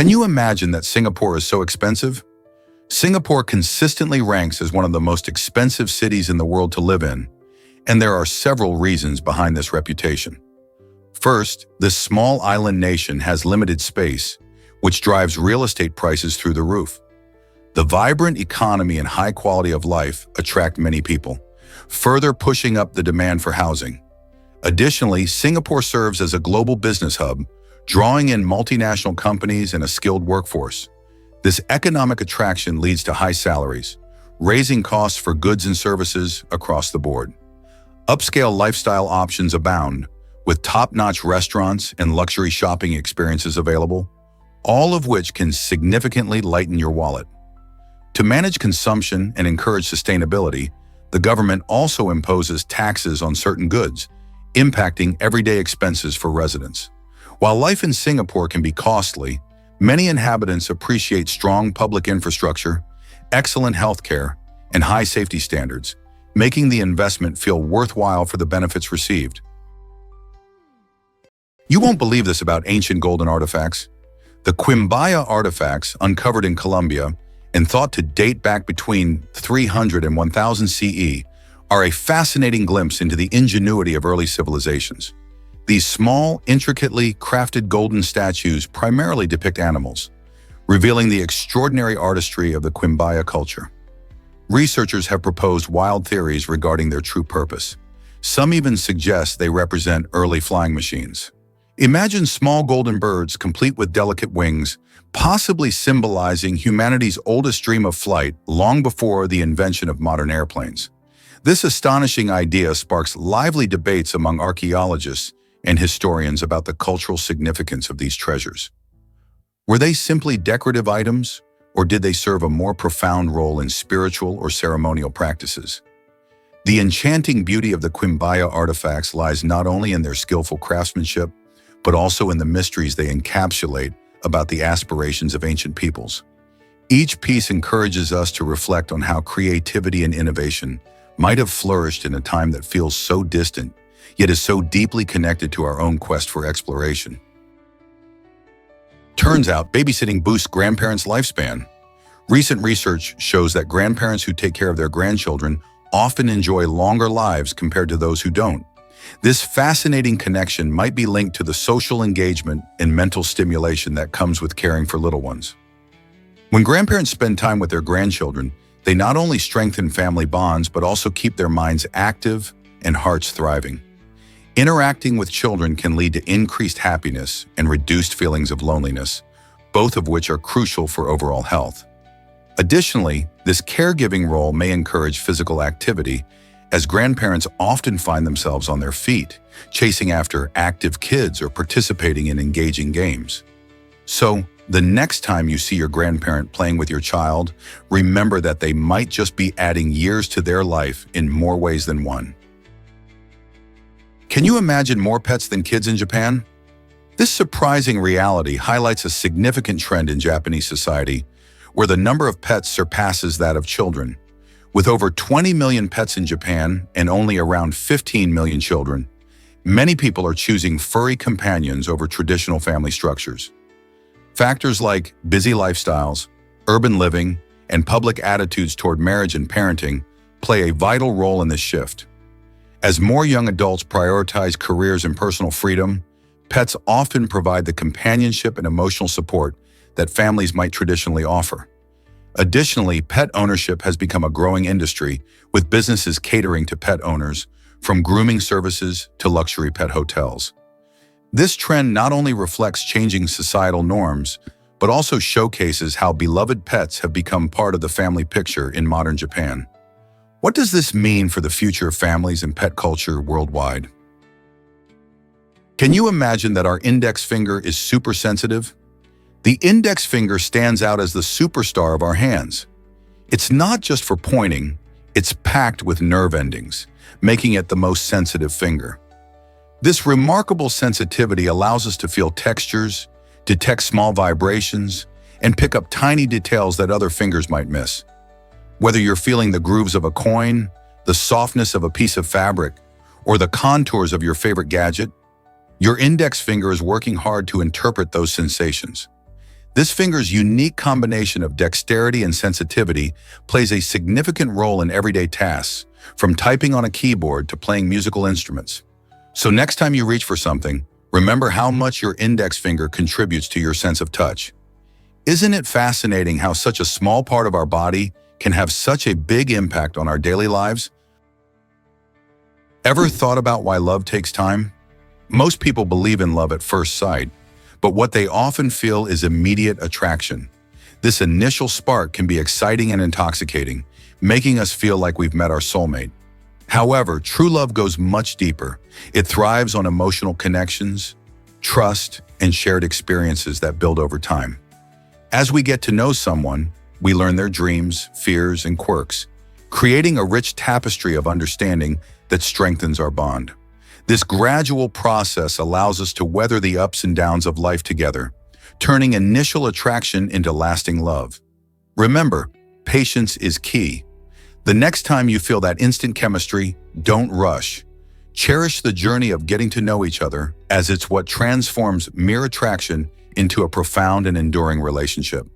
Can you imagine that Singapore is so expensive? Singapore consistently ranks as one of the most expensive cities in the world to live in, and there are several reasons behind this reputation. First, this small island nation has limited space, which drives real estate prices through the roof. The vibrant economy and high quality of life attract many people, further pushing up the demand for housing. Additionally, Singapore serves as a global business hub, drawing in multinational companies and a skilled workforce. This economic attraction leads to high salaries, raising costs for goods and services across the board. Upscale lifestyle options abound, with top-notch restaurants and luxury shopping experiences available, all of which can significantly lighten your wallet. To manage consumption and encourage sustainability, the government also imposes taxes on certain goods, impacting everyday expenses for residents. While life in Singapore can be costly, many inhabitants appreciate strong public infrastructure, excellent healthcare, and high safety standards, making the investment feel worthwhile for the benefits received. You won't believe this about ancient golden artifacts. The Quimbaya artifacts, uncovered in Colombia and thought to date back between 300 and 1000 CE, are a fascinating glimpse into the ingenuity of early civilizations. These small, intricately crafted golden statues primarily depict animals, revealing the extraordinary artistry of the Quimbaya culture. Researchers have proposed wild theories regarding their true purpose. Some even suggest they represent early flying machines. Imagine small golden birds complete with delicate wings, possibly symbolizing humanity's oldest dream of flight long before the invention of modern airplanes. This astonishing idea sparks lively debates among archaeologists and historians about the cultural significance of these treasures. Were they simply decorative items, or did they serve a more profound role in spiritual or ceremonial practices? The enchanting beauty of the Quimbaya artifacts lies not only in their skillful craftsmanship, but also in the mysteries they encapsulate about the aspirations of ancient peoples. Each piece encourages us to reflect on how creativity and innovation might have flourished in a time that feels so distant, yet is so deeply connected to our own quest for exploration. Turns out, babysitting boosts grandparents' lifespan. Recent research shows that grandparents who take care of their grandchildren often enjoy longer lives compared to those who don't. This fascinating connection might be linked to the social engagement and mental stimulation that comes with caring for little ones. When grandparents spend time with their grandchildren, they not only strengthen family bonds, but also keep their minds active and hearts thriving. Interacting with children can lead to increased happiness and reduced feelings of loneliness, both of which are crucial for overall health. Additionally, this caregiving role may encourage physical activity, as grandparents often find themselves on their feet, chasing after active kids or participating in engaging games. So, the next time you see your grandparent playing with your child, remember that they might just be adding years to their life in more ways than one. Can you imagine more pets than kids in Japan? This surprising reality highlights a significant trend in Japanese society, where the number of pets surpasses that of children. With over 20 million pets in Japan and only around 15 million children, many people are choosing furry companions over traditional family structures. Factors like busy lifestyles, urban living, and public attitudes toward marriage and parenting play a vital role in this shift. As more young adults prioritize careers and personal freedom, pets often provide the companionship and emotional support that families might traditionally offer. Additionally, pet ownership has become a growing industry, with businesses catering to pet owners, from grooming services to luxury pet hotels. This trend not only reflects changing societal norms, but also showcases how beloved pets have become part of the family picture in modern Japan. What does this mean for the future of families and pet culture worldwide? Can you imagine that our index finger is super sensitive? The index finger stands out as the superstar of our hands. It's not just for pointing, it's packed with nerve endings, making it the most sensitive finger. This remarkable sensitivity allows us to feel textures, detect small vibrations, and pick up tiny details that other fingers might miss. Whether you're feeling the grooves of a coin, the softness of a piece of fabric, or the contours of your favorite gadget, your index finger is working hard to interpret those sensations. This finger's unique combination of dexterity and sensitivity plays a significant role in everyday tasks, from typing on a keyboard to playing musical instruments. So next time you reach for something, remember how much your index finger contributes to your sense of touch. Isn't it fascinating how such a small part of our body can have such a big impact on our daily lives? Ever thought about why love takes time? Most people believe in love at first sight, but what they often feel is immediate attraction. This initial spark can be exciting and intoxicating, making us feel like we've met our soulmate. However, true love goes much deeper. It thrives on emotional connections, trust, and shared experiences that build over time. As we get to know someone, we learn their dreams, fears, and quirks, creating a rich tapestry of understanding that strengthens our bond. This gradual process allows us to weather the ups and downs of life together, turning initial attraction into lasting love. Remember, patience is key. The next time you feel that instant chemistry, don't rush. Cherish the journey of getting to know each other, as it's what transforms mere attraction into a profound and enduring relationship.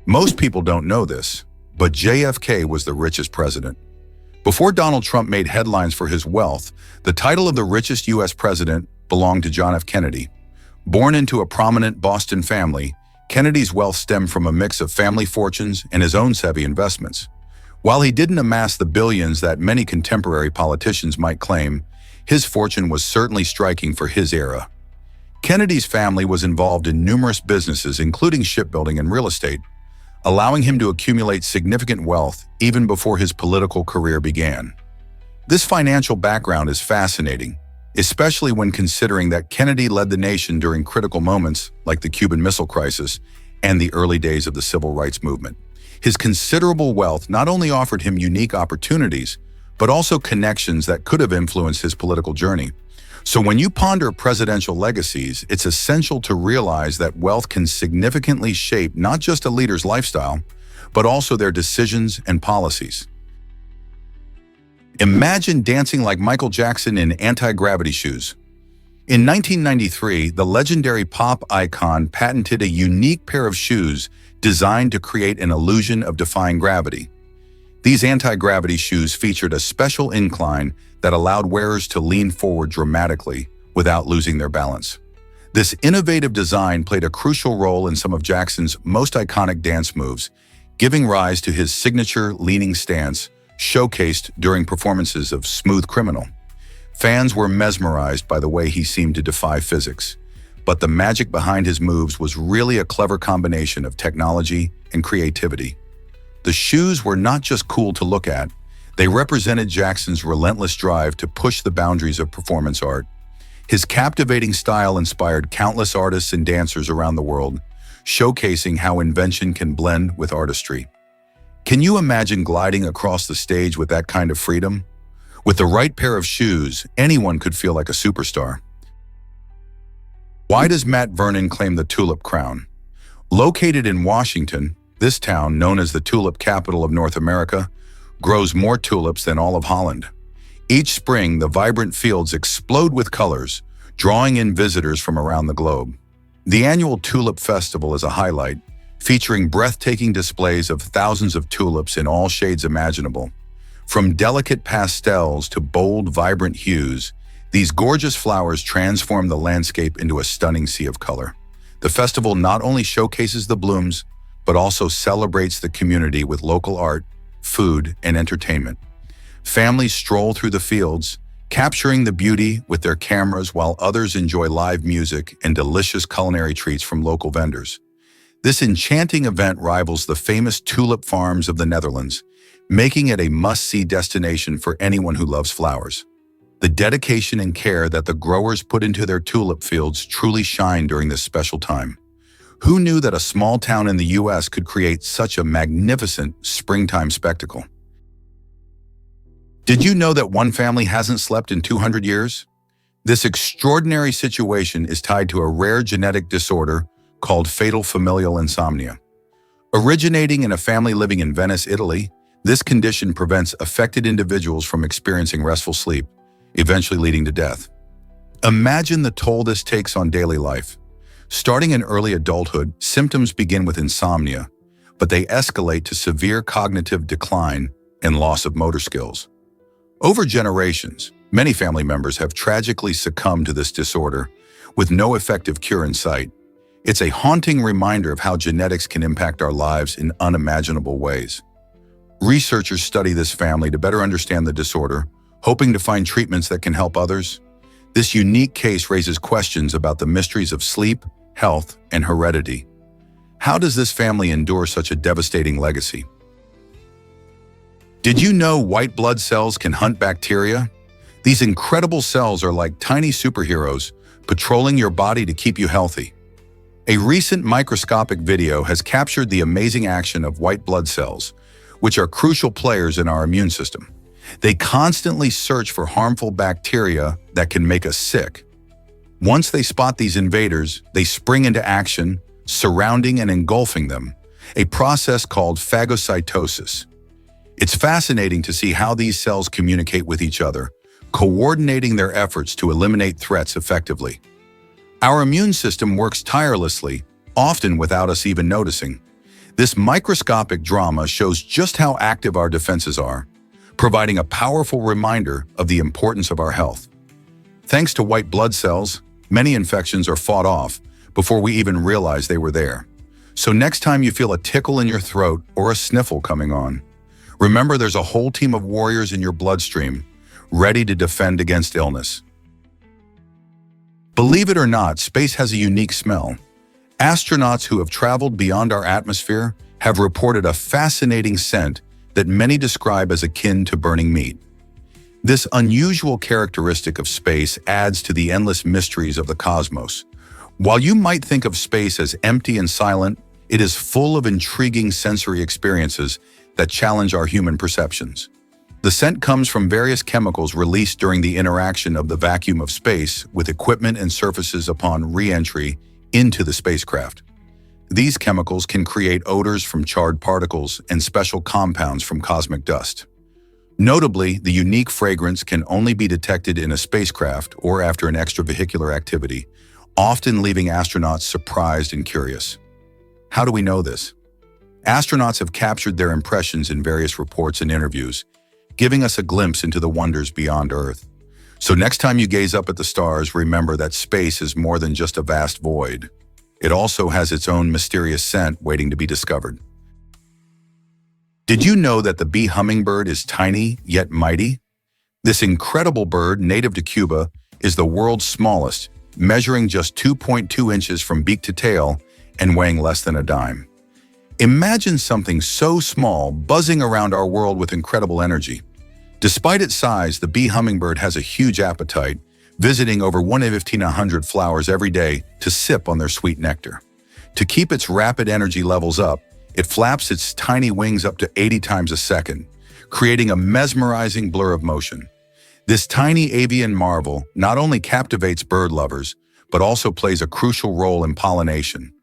Most people don't know this, but JFK was the richest president. Before Donald Trump made headlines for his wealth, the title of the richest U.S. president belonged to John F. Kennedy. Born into a prominent Boston family, Kennedy's wealth stemmed from a mix of family fortunes and his own savvy investments. While he didn't amass the billions that many contemporary politicians might claim, his fortune was certainly striking for his era. Kennedy's family was involved in numerous businesses, including shipbuilding and real estate, allowing him to accumulate significant wealth even before his political career began. This financial background is fascinating, especially when considering that Kennedy led the nation during critical moments like the Cuban Missile Crisis and the early days of the Civil Rights Movement. His considerable wealth not only offered him unique opportunities, but also connections that could have influenced his political journey. So when you ponder presidential legacies, it's essential to realize that wealth can significantly shape not just a leader's lifestyle, but also their decisions and policies. Imagine dancing like Michael Jackson in anti-gravity shoes. In 1993, the legendary pop icon patented a unique pair of shoes designed to create an illusion of defying gravity. These anti-gravity shoes featured a special incline that allowed wearers to lean forward dramatically without losing their balance. This innovative design played a crucial role in some of Jackson's most iconic dance moves, giving rise to his signature leaning stance, showcased during performances of Smooth Criminal. Fans were mesmerized by the way he seemed to defy physics, but the magic behind his moves was really a clever combination of technology and creativity. The shoes were not just cool to look at, they represented Jackson's relentless drive to push the boundaries of performance art. His captivating style inspired countless artists and dancers around the world, showcasing how invention can blend with artistry. Can you imagine gliding across the stage with that kind of freedom? With the right pair of shoes, anyone could feel like a superstar. Why does Matt Vernon claim the tulip crown? Located in Washington, this town, known as the tulip capital of North America, grows more tulips than all of Holland. Each spring, the vibrant fields explode with colors, drawing in visitors from around the globe. The annual Tulip Festival is a highlight, featuring breathtaking displays of thousands of tulips in all shades imaginable. From delicate pastels to bold, vibrant hues, these gorgeous flowers transform the landscape into a stunning sea of color. The festival not only showcases the blooms, but also celebrates the community with local art, food, and entertainment. Families stroll through the fields, capturing the beauty with their cameras while others enjoy live music and delicious culinary treats from local vendors. This enchanting event rivals the famous tulip farms of the Netherlands, making it a must-see destination for anyone who loves flowers. The dedication and care that the growers put into their tulip fields truly shine during this special time. Who knew that a small town in the U.S. could create such a magnificent springtime spectacle? Did you know that one family hasn't slept in 200 years? This extraordinary situation is tied to a rare genetic disorder called fatal familial insomnia. Originating in a family living in Venice, Italy, this condition prevents affected individuals from experiencing restful sleep, eventually leading to death. Imagine the toll this takes on daily life. Starting in early adulthood, symptoms begin with insomnia, but they escalate to severe cognitive decline and loss of motor skills. Over generations, many family members have tragically succumbed to this disorder, with no effective cure in sight. It's a haunting reminder of how genetics can impact our lives in unimaginable ways. Researchers study this family to better understand the disorder, hoping to find treatments that can help others. This unique case raises questions about the mysteries of sleep, health, and heredity. How does this family endure such a devastating legacy? Did you know white blood cells can hunt bacteria? These incredible cells are like tiny superheroes, patrolling your body to keep you healthy. A recent microscopic video has captured the amazing action of white blood cells, which are crucial players in our immune system. They constantly search for harmful bacteria that can make us sick. Once they spot these invaders, they spring into action, surrounding and engulfing them, a process called phagocytosis. It's fascinating to see how these cells communicate with each other, coordinating their efforts to eliminate threats effectively. Our immune system works tirelessly, often without us even noticing. This microscopic drama shows just how active our defenses are, providing a powerful reminder of the importance of our health. Thanks to white blood cells, many infections are fought off before we even realize they were there. So next time you feel a tickle in your throat or a sniffle coming on, remember there's a whole team of warriors in your bloodstream, ready to defend against illness. Believe it or not, space has a unique smell. Astronauts who have traveled beyond our atmosphere have reported a fascinating scent that many describe as akin to burning meat. This unusual characteristic of space adds to the endless mysteries of the cosmos. While you might think of space as empty and silent, it is full of intriguing sensory experiences that challenge our human perceptions. The scent comes from various chemicals released during the interaction of the vacuum of space with equipment and surfaces upon re-entry into the spacecraft. These chemicals can create odors from charred particles and special compounds from cosmic dust. Notably, the unique fragrance can only be detected in a spacecraft or after an extravehicular activity, often leaving astronauts surprised and curious. How do we know this? Astronauts have captured their impressions in various reports and interviews, giving us a glimpse into the wonders beyond Earth. So next time you gaze up at the stars, remember that space is more than just a vast void. It also has its own mysterious scent waiting to be discovered. Did you know that the bee hummingbird is tiny yet mighty? This incredible bird, native to Cuba, is the world's smallest, measuring just 2.2 inches from beak to tail and weighing less than a dime. Imagine something so small buzzing around our world with incredible energy. Despite its size, the bee hummingbird has a huge appetite, visiting over 1 in 1,500 flowers every day to sip on their sweet nectar. To keep its rapid energy levels up, it flaps its tiny wings up to 80 times a second, creating a mesmerizing blur of motion. This tiny avian marvel not only captivates bird lovers, but also plays a crucial role in pollination,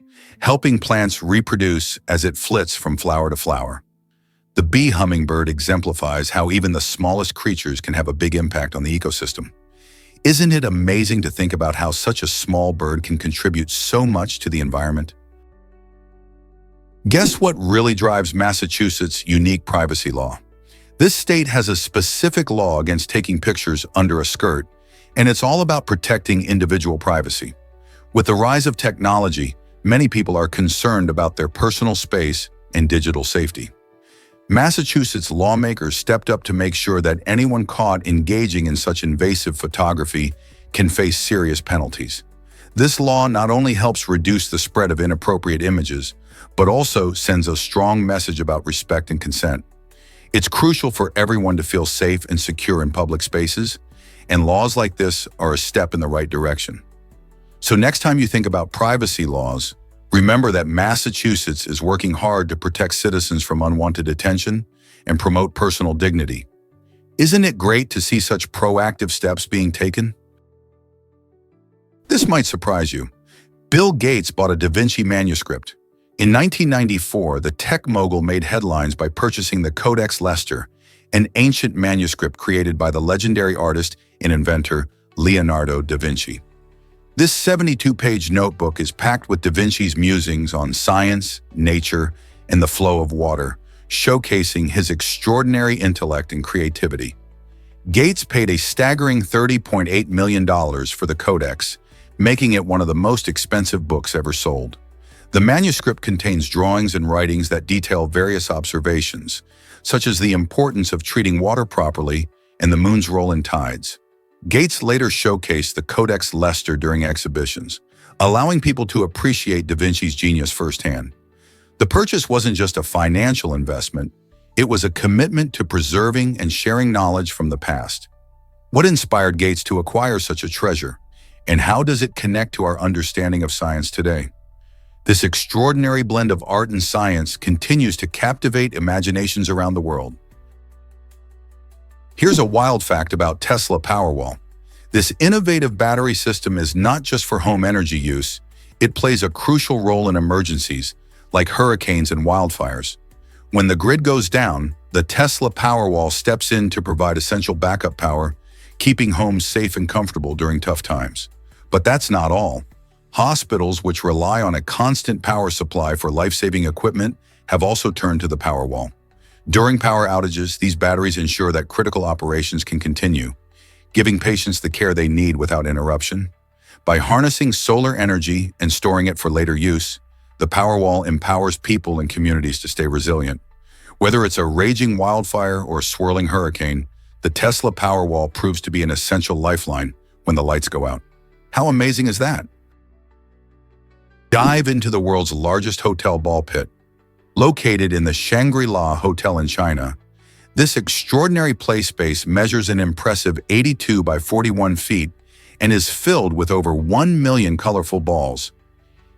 helping plants reproduce as it flits from flower to flower. The bee hummingbird exemplifies how even the smallest creatures can have a big impact on the ecosystem. Isn't it amazing to think about how such a small bird can contribute so much to the environment? Guess what really drives Massachusetts' unique privacy law? This state has a specific law against taking pictures under a skirt, and it's all about protecting individual privacy. With the rise of technology, many people are concerned about their personal space and digital safety. Massachusetts lawmakers stepped up to make sure that anyone caught engaging in such invasive photography can face serious penalties. This law not only helps reduce the spread of inappropriate images, but also sends a strong message about respect and consent. It's crucial for everyone to feel safe and secure in public spaces, and laws like this are a step in the right direction. So next time you think about privacy laws, remember that Massachusetts is working hard to protect citizens from unwanted attention and promote personal dignity. Isn't it great to see such proactive steps being taken? This might surprise you. Bill Gates bought a Da Vinci manuscript. In 1994, the tech mogul made headlines by purchasing the Codex Leicester, an ancient manuscript created by the legendary artist and inventor Leonardo da Vinci. This 72-page notebook is packed with Da Vinci's musings on science, nature, and the flow of water, showcasing his extraordinary intellect and creativity. Gates paid a staggering $30.8 million for the codex, making it one of the most expensive books ever sold. The manuscript contains drawings and writings that detail various observations, such as the importance of treating water properly and the moon's role in tides. Gates later showcased the Codex Leicester during exhibitions, allowing people to appreciate Da Vinci's genius firsthand. The purchase wasn't just a financial investment, it was a commitment to preserving and sharing knowledge from the past. What inspired Gates to acquire such a treasure, and how does it connect to our understanding of science today? This extraordinary blend of art and science continues to captivate imaginations around the world. Here's a wild fact about Tesla Powerwall. This innovative battery system is not just for home energy use, it plays a crucial role in emergencies, like hurricanes and wildfires. When the grid goes down, the Tesla Powerwall steps in to provide essential backup power, keeping homes safe and comfortable during tough times. But that's not all. Hospitals, which rely on a constant power supply for life-saving equipment, have also turned to the Powerwall. During power outages, these batteries ensure that critical operations can continue, giving patients the care they need without interruption. By harnessing solar energy and storing it for later use, the Powerwall empowers people and communities to stay resilient. Whether it's a raging wildfire or a swirling hurricane, the Tesla Powerwall proves to be an essential lifeline when the lights go out. How amazing is that? Dive into the world's largest hotel ball pit. Located in the Shangri-La Hotel in China, this extraordinary play space measures an impressive 82 by 41 feet and is filled with over 1 million colorful balls.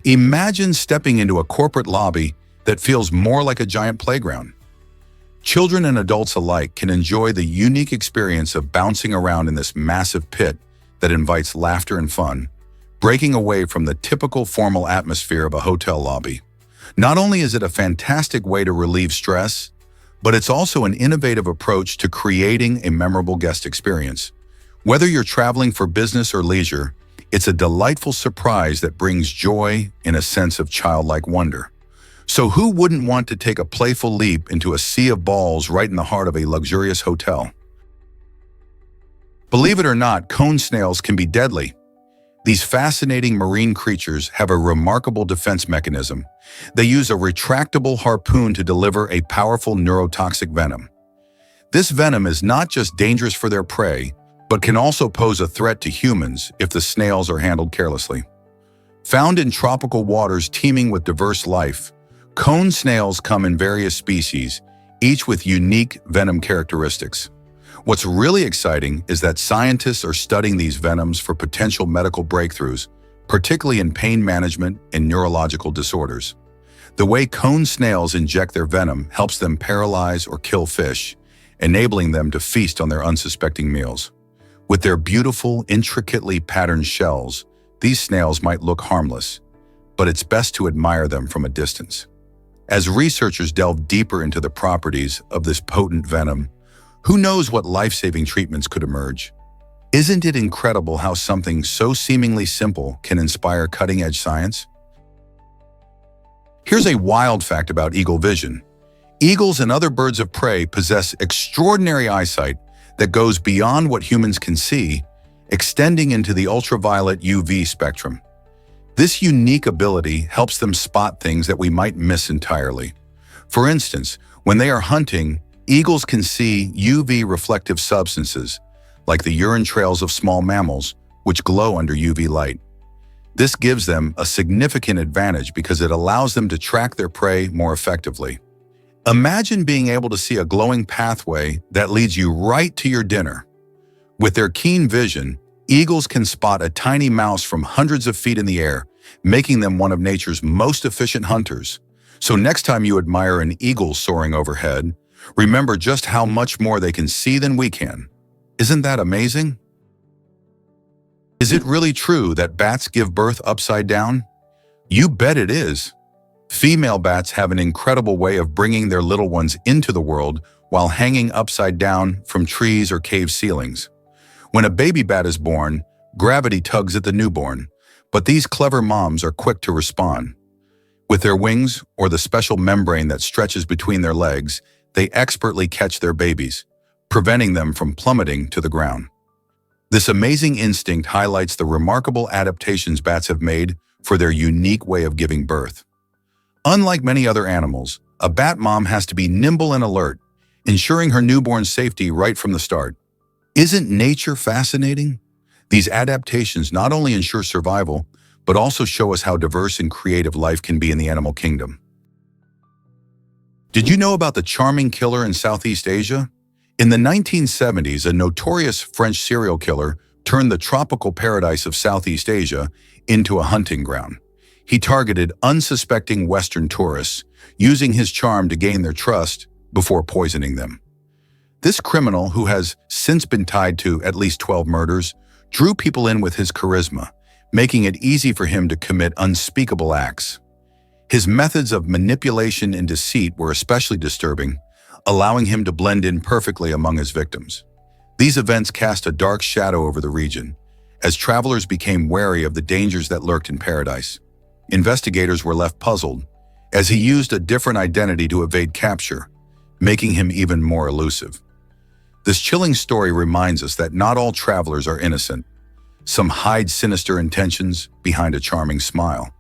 Imagine stepping into a corporate lobby that feels more like a giant playground. Children and adults alike can enjoy the unique experience of bouncing around in this massive pit that invites laughter and fun, breaking away from the typical formal atmosphere of a hotel lobby. Not only is it a fantastic way to relieve stress, but it's also an innovative approach to creating a memorable guest experience. Whether you're traveling for business or leisure, it's a delightful surprise that brings joy and a sense of childlike wonder. So who wouldn't want to take a playful leap into a sea of balls right in the heart of a luxurious hotel? Believe it or not, cone snails can be deadly. These fascinating marine creatures have a remarkable defense mechanism. They use a retractable harpoon to deliver a powerful neurotoxic venom. This venom is not just dangerous for their prey, but can also pose a threat to humans if the snails are handled carelessly. Found in tropical waters teeming with diverse life, cone snails come in various species, each with unique venom characteristics. What's really exciting is that scientists are studying these venoms for potential medical breakthroughs, particularly in pain management and neurological disorders. The way cone snails inject their venom helps them paralyze or kill fish, enabling them to feast on their unsuspecting meals. With their beautiful, intricately patterned shells, these snails might look harmless, but it's best to admire them from a distance. As researchers delve deeper into the properties of this potent venom, who knows what life-saving treatments could emerge? Isn't it incredible how something so seemingly simple can inspire cutting-edge science? Here's a wild fact about eagle vision. Eagles and other birds of prey possess extraordinary eyesight that goes beyond what humans can see, extending into the ultraviolet UV spectrum. This unique ability helps them spot things that we might miss entirely. For instance, when they are hunting, eagles can see UV reflective substances, like the urine trails of small mammals, which glow under UV light. This gives them a significant advantage because it allows them to track their prey more effectively. Imagine being able to see a glowing pathway that leads you right to your dinner. With their keen vision, eagles can spot a tiny mouse from hundreds of feet in the air, making them one of nature's most efficient hunters. So next time you admire an eagle soaring overhead, remember just how much more they can see than we can. Isn't that amazing? Is it really true that bats give birth upside down? You bet it is. Female bats have an incredible way of bringing their little ones into the world while hanging upside down from trees or cave ceilings. When a baby bat is born, gravity tugs at the newborn, But these clever moms are quick to respond. With their wings, or the special membrane that stretches between their legs, they expertly catch their babies, preventing them from plummeting to the ground. This amazing instinct highlights the remarkable adaptations bats have made for their unique way of giving birth. Unlike many other animals, a bat mom has to be nimble and alert, ensuring her newborn's safety right from the start. Isn't nature fascinating? These adaptations not only ensure survival, but also show us how diverse and creative life can be in the animal kingdom. Did you know about the charming killer in Southeast Asia? In the 1970s, a notorious French serial killer turned the tropical paradise of Southeast Asia into a hunting ground. He targeted unsuspecting Western tourists, using his charm to gain their trust before poisoning them. This criminal, who has since been tied to at least 12 murders, drew people in with his charisma, making it easy for him to commit unspeakable acts. His methods of manipulation and deceit were especially disturbing, allowing him to blend in perfectly among his victims. These events cast a dark shadow over the region, as travelers became wary of the dangers that lurked in paradise. Investigators were left puzzled, as he used a different identity to evade capture, making him even more elusive. This chilling story reminds us that not all travelers are innocent. Some hide sinister intentions behind a charming smile.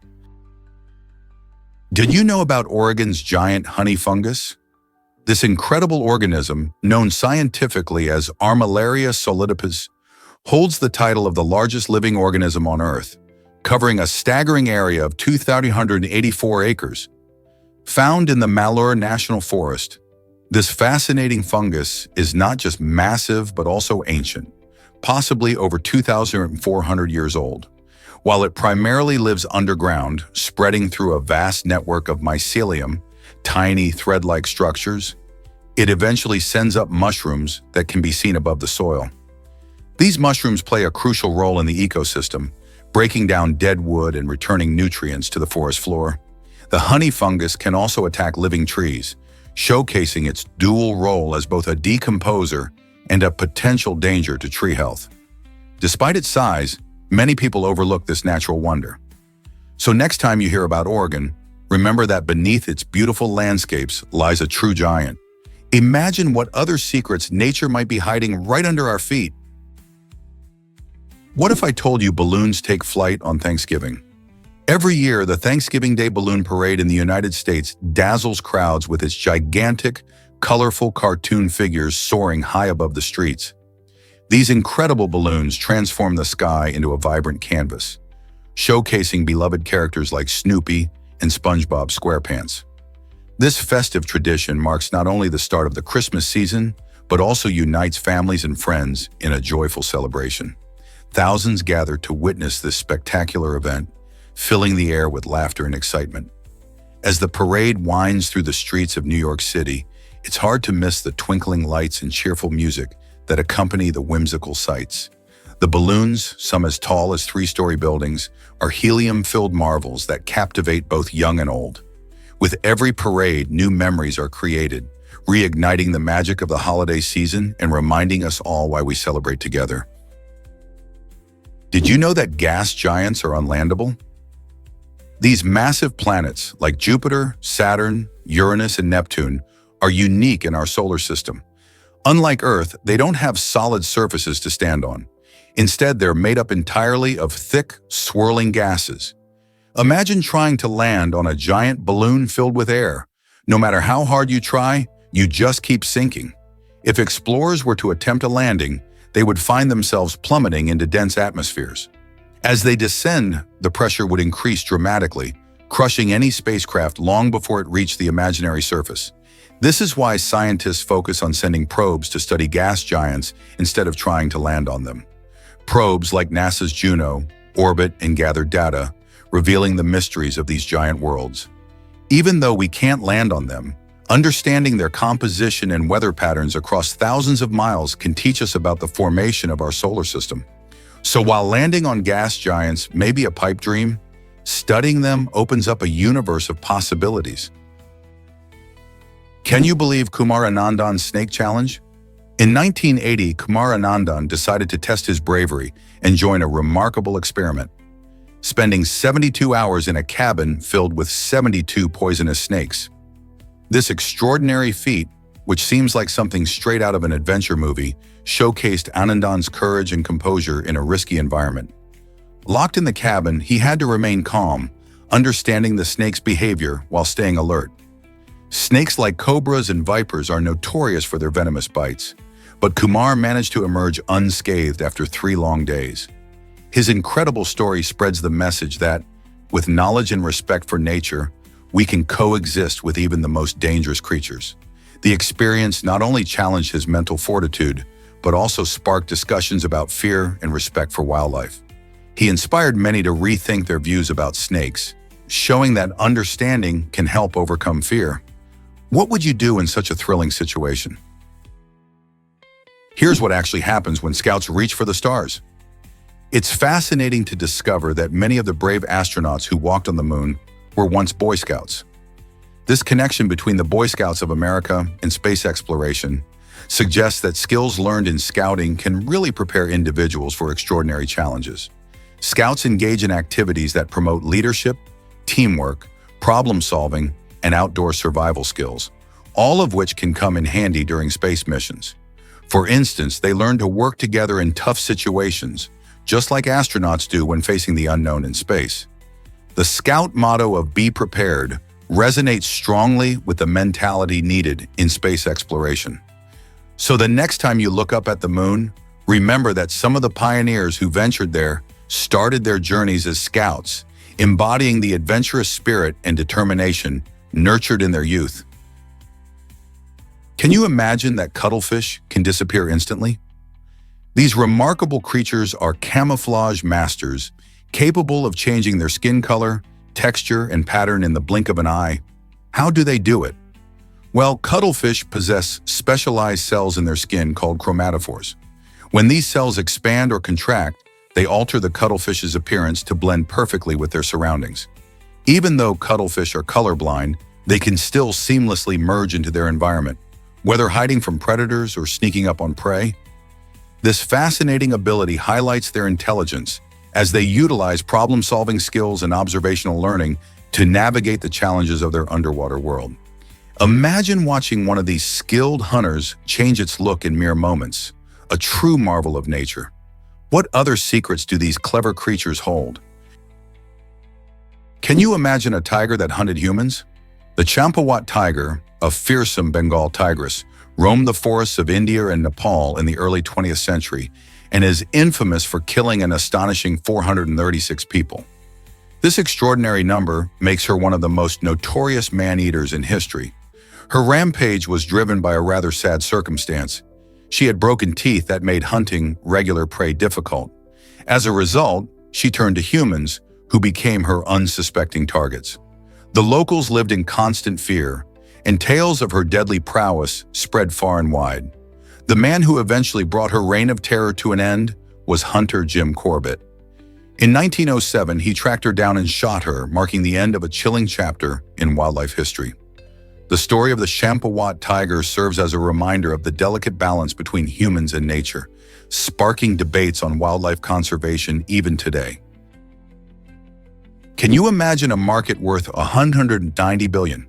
Did you know about Oregon's giant honey fungus? This incredible organism, known scientifically as Armillaria solidipes, holds the title of the largest living organism on Earth, covering a staggering area of 2,384 acres. Found in the Malheur National Forest, this fascinating fungus is not just massive but also ancient, possibly over 2,400 years old. While it primarily lives underground, spreading through a vast network of mycelium, tiny thread-like structures, it eventually sends up mushrooms that can be seen above the soil. These mushrooms play a crucial role in the ecosystem, breaking down dead wood and returning nutrients to the forest floor. The honey fungus can also attack living trees, showcasing its dual role as both a decomposer and a potential danger to tree health. Despite its size, many people overlook this natural wonder. So next time you hear about Oregon, remember that beneath its beautiful landscapes lies a true giant. Imagine what other secrets nature might be hiding right under our feet. What if I told you balloons take flight on Thanksgiving? Every year, the Thanksgiving Day Balloon Parade in the United States dazzles crowds with its gigantic, colorful cartoon figures soaring high above the streets. These incredible balloons transform the sky into a vibrant canvas, showcasing beloved characters like Snoopy and SpongeBob SquarePants. This festive tradition marks not only the start of the Christmas season, but also unites families and friends in a joyful celebration. Thousands gather to witness this spectacular event, filling the air with laughter and excitement. As the parade winds through the streets of New York City, it's hard to miss the twinkling lights and cheerful music that accompany the whimsical sights. The balloons, some as tall as three-story buildings, are helium-filled marvels that captivate both young and old. With every parade, new memories are created, reigniting the magic of the holiday season and reminding us all why we celebrate together. Did you know that gas giants are unlandable? These massive planets, like Jupiter, Saturn, Uranus, and Neptune, are unique in our solar system. Unlike Earth, they don't have solid surfaces to stand on. Instead, they're made up entirely of thick, swirling gases. Imagine trying to land on a giant balloon filled with air. No matter how hard you try, you just keep sinking. If explorers were to attempt a landing, they would find themselves plummeting into dense atmospheres. As they descend, the pressure would increase dramatically, crushing any spacecraft long before it reached the imaginary surface. This is why scientists focus on sending probes to study gas giants instead of trying to land on them. Probes like NASA's Juno orbit and gather data, revealing the mysteries of these giant worlds. Even though we can't land on them, understanding their composition and weather patterns across thousands of miles can teach us about the formation of our solar system. So while landing on gas giants may be a pipe dream, studying them opens up a universe of possibilities. Can you believe Kumar Anandan's snake challenge? In 1980, Kumar Anandan decided to test his bravery and join a remarkable experiment. spending 72 hours in a cabin filled with 72 poisonous snakes. This extraordinary feat, which seems like something straight out of an adventure movie, showcased Anandan's courage and composure in a risky environment. Locked in the cabin, he had to remain calm, understanding the snake's behavior while staying alert. Snakes like cobras and vipers are notorious for their venomous bites, but Kumar managed to emerge unscathed after 3 long days. His incredible story spreads the message that, with knowledge and respect for nature, we can coexist with even the most dangerous creatures. The experience not only challenged his mental fortitude, but also sparked discussions about fear and respect for wildlife. He inspired many to rethink their views about snakes, showing that understanding can help overcome fear. What would you do in such a thrilling situation? Here's what actually happens when scouts reach for the stars. It's fascinating to discover that many of the brave astronauts who walked on the moon were once Boy Scouts. This connection between the Boy Scouts of America and space exploration suggests that skills learned in scouting can really prepare individuals for extraordinary challenges. Scouts engage in activities that promote leadership, teamwork, problem-solving, and outdoor survival skills, all of which can come in handy during space missions. For instance, they learn to work together in tough situations, just like astronauts do when facing the unknown in space. The Scout motto of "Be prepared" resonates strongly with the mentality needed in space exploration. So the next time you look up at the moon, remember that some of the pioneers who ventured there started their journeys as scouts, embodying the adventurous spirit and determination nurtured in their youth. Can you imagine that cuttlefish can disappear instantly? These remarkable creatures are camouflage masters, capable of changing their skin color, texture, and pattern in the blink of an eye. How do they do it? Well, cuttlefish possess specialized cells in their skin called chromatophores. When these cells expand or contract, they alter the cuttlefish's appearance to blend perfectly with their surroundings. Even though cuttlefish are colorblind, they can still seamlessly merge into their environment, whether hiding from predators or sneaking up on prey. This fascinating ability highlights their intelligence as they utilize problem-solving skills and observational learning to navigate the challenges of their underwater world. Imagine watching one of these skilled hunters change its look in mere moments, a true marvel of nature. What other secrets do these clever creatures hold? Can you imagine a tiger that hunted humans? The Champawat tiger, a fearsome Bengal tigress, roamed the forests of India and Nepal in the early 20th century and is infamous for killing an astonishing 436 people. This extraordinary number makes her one of the most notorious man-eaters in history. Her rampage was driven by a rather sad circumstance. She had broken teeth that made hunting regular prey difficult. As a result, she turned to humans, who became her unsuspecting targets. The locals lived in constant fear, and tales of her deadly prowess spread far and wide. The man who eventually brought her reign of terror to an end was Hunter Jim Corbett. In 1907, he tracked her down and shot her, marking the end of a chilling chapter in wildlife history. The story of the Champawat tiger serves as a reminder of the delicate balance between humans and nature, sparking debates on wildlife conservation even today. Can you imagine a market worth $190 billion?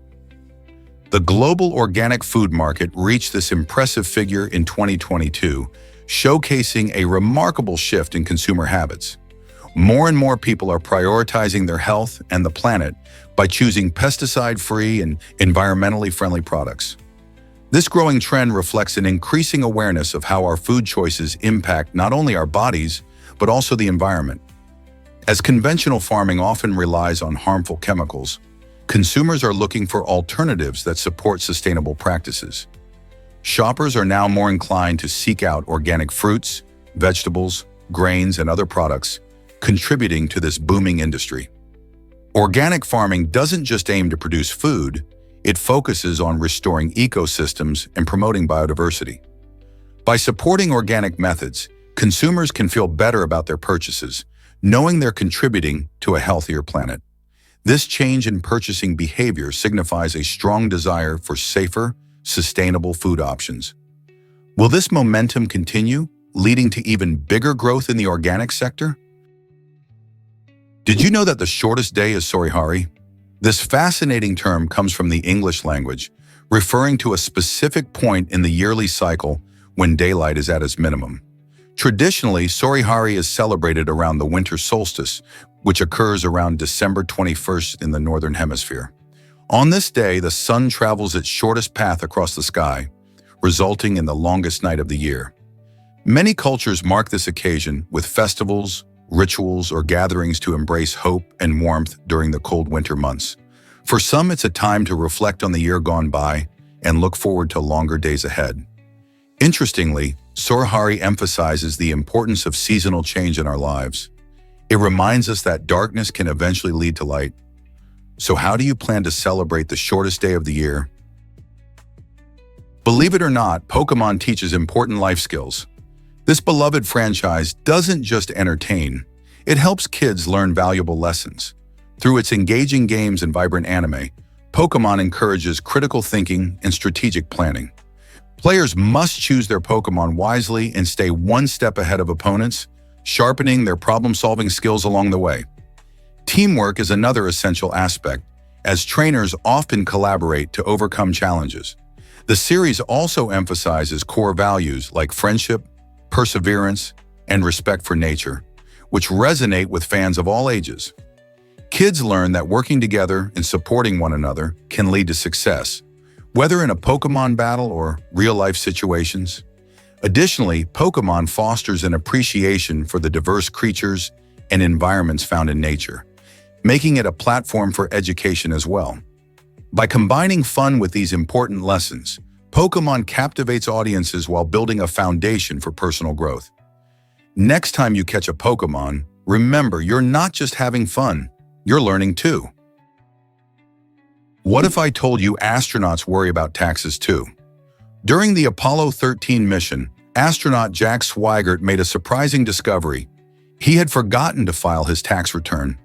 The global organic food market reached this impressive figure in 2022, showcasing a remarkable shift in consumer habits. More and more people are prioritizing their health and the planet by choosing pesticide-free and environmentally friendly products. This growing trend reflects an increasing awareness of how our food choices impact not only our bodies, but also the environment. As conventional farming often relies on harmful chemicals, consumers are looking for alternatives that support sustainable practices. Shoppers are now more inclined to seek out organic fruits, vegetables, grains, and other products, contributing to this booming industry. Organic farming doesn't just aim to produce food, it focuses on restoring ecosystems and promoting biodiversity. By supporting organic methods, consumers can feel better about their purchases, knowing they're contributing to a healthier planet. This change in purchasing behavior signifies a strong desire for safer, sustainable food options. Will this momentum continue, leading to even bigger growth in the organic sector? Did you know that the shortest day is Sorihari? This fascinating term comes from the English language, referring to a specific point in the yearly cycle when daylight is at its minimum. Traditionally, Sorihari is celebrated around the winter solstice, which occurs around December 21st in the Northern Hemisphere. On this day, the sun travels its shortest path across the sky, resulting in the longest night of the year. Many cultures mark this occasion with festivals, rituals, or gatherings to embrace hope and warmth during the cold winter months. For some, it's a time to reflect on the year gone by and look forward to longer days ahead. Interestingly, Sorihari emphasizes the importance of seasonal change in our lives. It reminds us that darkness can eventually lead to light. So how do you plan to celebrate the shortest day of the year? Believe it or not, Pokémon teaches important life skills. This beloved franchise doesn't just entertain, it helps kids learn valuable lessons. Through its engaging games and vibrant anime, Pokémon encourages critical thinking and strategic planning. Players must choose their Pokémon wisely and stay one step ahead of opponents, sharpening their problem-solving skills along the way. Teamwork is another essential aspect, as trainers often collaborate to overcome challenges. The series also emphasizes core values like friendship, perseverance, and respect for nature, which resonate with fans of all ages. Kids learn that working together and supporting one another can lead to success, whether in a Pokémon battle or real-life situations. Additionally, Pokémon fosters an appreciation for the diverse creatures and environments found in nature, making it a platform for education as well. By combining fun with these important lessons, Pokémon captivates audiences while building a foundation for personal growth. Next time you catch a Pokémon, remember you're not just having fun, you're learning too. What if I told you astronauts worry about taxes too? During the Apollo 13 mission, astronaut Jack Swigert made a surprising discovery. He had forgotten to file his tax return.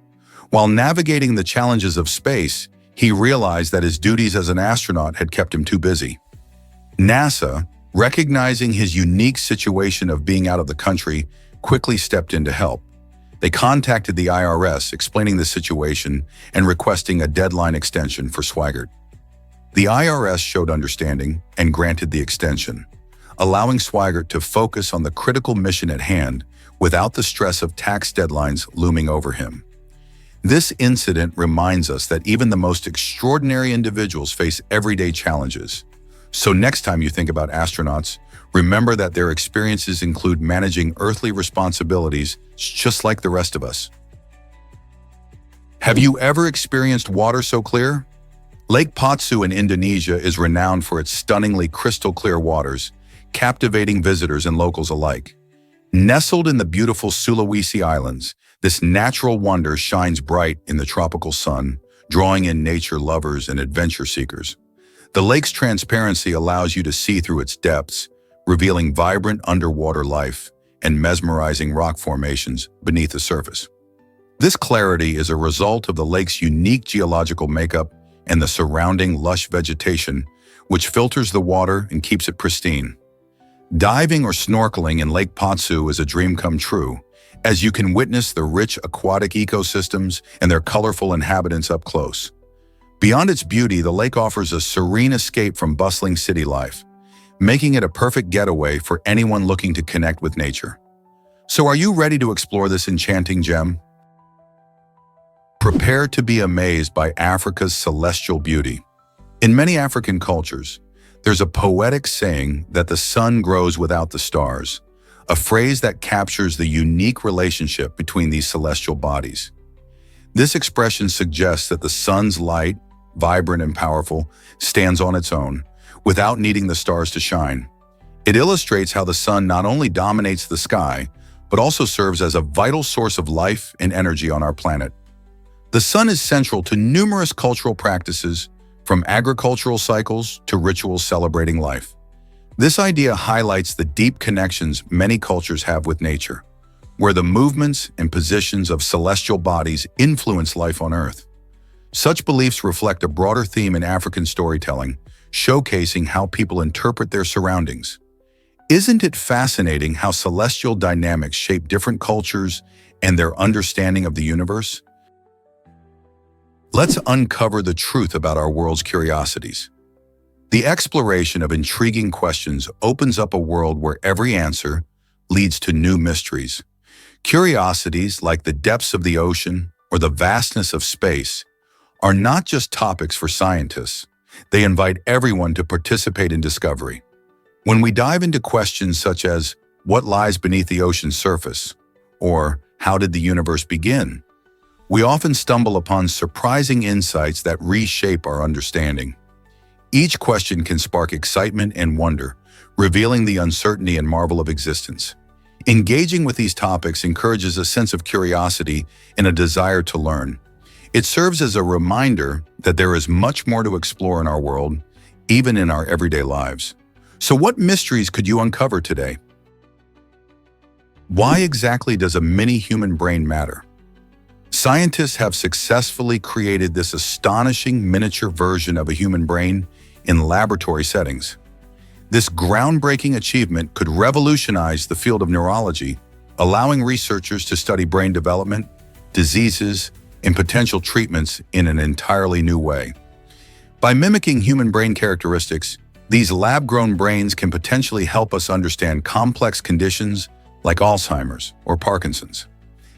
While navigating the challenges of space, he realized that his duties as an astronaut had kept him too busy. NASA, recognizing his unique situation of being out of the country, quickly stepped in to help. They contacted the IRS, explaining the situation and requesting a deadline extension for Swigert. The IRS showed understanding and granted the extension, allowing Swigert to focus on the critical mission at hand without the stress of tax deadlines looming over him. This incident reminds us that even the most extraordinary individuals face everyday challenges. So next time you think about astronauts, remember that their experiences include managing earthly responsibilities just like the rest of us. Have you ever experienced water so clear? Lake Patsu in Indonesia is renowned for its stunningly crystal clear waters, captivating visitors and locals alike. Nestled in the beautiful Sulawesi Islands, this natural wonder shines bright in the tropical sun, drawing in nature lovers and adventure seekers. The lake's transparency allows you to see through its depths, revealing vibrant underwater life and mesmerizing rock formations beneath the surface. This clarity is a result of the lake's unique geological makeup and the surrounding lush vegetation, which filters the water and keeps it pristine. Diving or snorkeling in Lake Patsu is a dream come true, as you can witness the rich aquatic ecosystems and their colorful inhabitants up close. Beyond its beauty, the lake offers a serene escape from bustling city life, making it a perfect getaway for anyone looking to connect with nature. So are you ready to explore this enchanting gem? Prepare to be amazed by Africa's celestial beauty. In many African cultures, there's a poetic saying that the sun grows without the stars, a phrase that captures the unique relationship between these celestial bodies. This expression suggests that the sun's light, vibrant and powerful, stands on its own, without needing the stars to shine. It illustrates how the sun not only dominates the sky, but also serves as a vital source of life and energy on our planet. The sun is central to numerous cultural practices, from agricultural cycles to rituals celebrating life. This idea highlights the deep connections many cultures have with nature, where the movements and positions of celestial bodies influence life on Earth. Such beliefs reflect a broader theme in African storytelling, showcasing how people interpret their surroundings. Isn't it fascinating how celestial dynamics shape different cultures and their understanding of the universe? Let's uncover the truth about our world's curiosities. The exploration of intriguing questions opens up a world where every answer leads to new mysteries. Curiosities like the depths of the ocean or the vastness of space are not just topics for scientists. They invite everyone to participate in discovery. When we dive into questions such as what lies beneath the ocean's surface or how did the universe begin, we often stumble upon surprising insights that reshape our understanding. Each question can spark excitement and wonder, revealing the uncertainty and marvel of existence. Engaging with these topics encourages a sense of curiosity and a desire to learn. It serves as a reminder that there is much more to explore in our world, even in our everyday lives. So what mysteries could you uncover today? Why exactly does a mini human brain matter? Scientists have successfully created this astonishing miniature version of a human brain in laboratory settings. This groundbreaking achievement could revolutionize the field of neurology, allowing researchers to study brain development, diseases, and potential treatments in an entirely new way. By mimicking human brain characteristics, these lab-grown brains can potentially help us understand complex conditions like Alzheimer's or Parkinson's.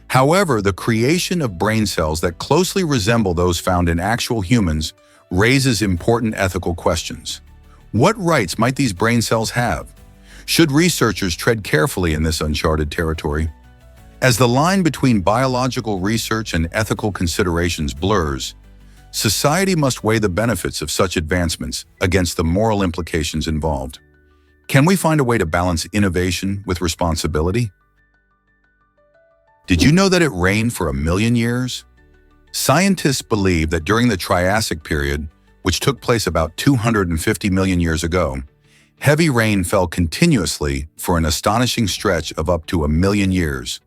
However, the creation of brain cells that closely resemble those found in actual humans raises important ethical questions. What rights might these brain cells have? Should researchers tread carefully in this uncharted territory? As the line between biological research and ethical considerations blurs, society must weigh the benefits of such advancements against the moral implications involved. Can we find a way to balance innovation with responsibility? Did you know that it rained for 1 million years? Scientists believe that during the Triassic period, which took place about 250 million years ago, heavy rain fell continuously for an astonishing stretch of up to 1 million years.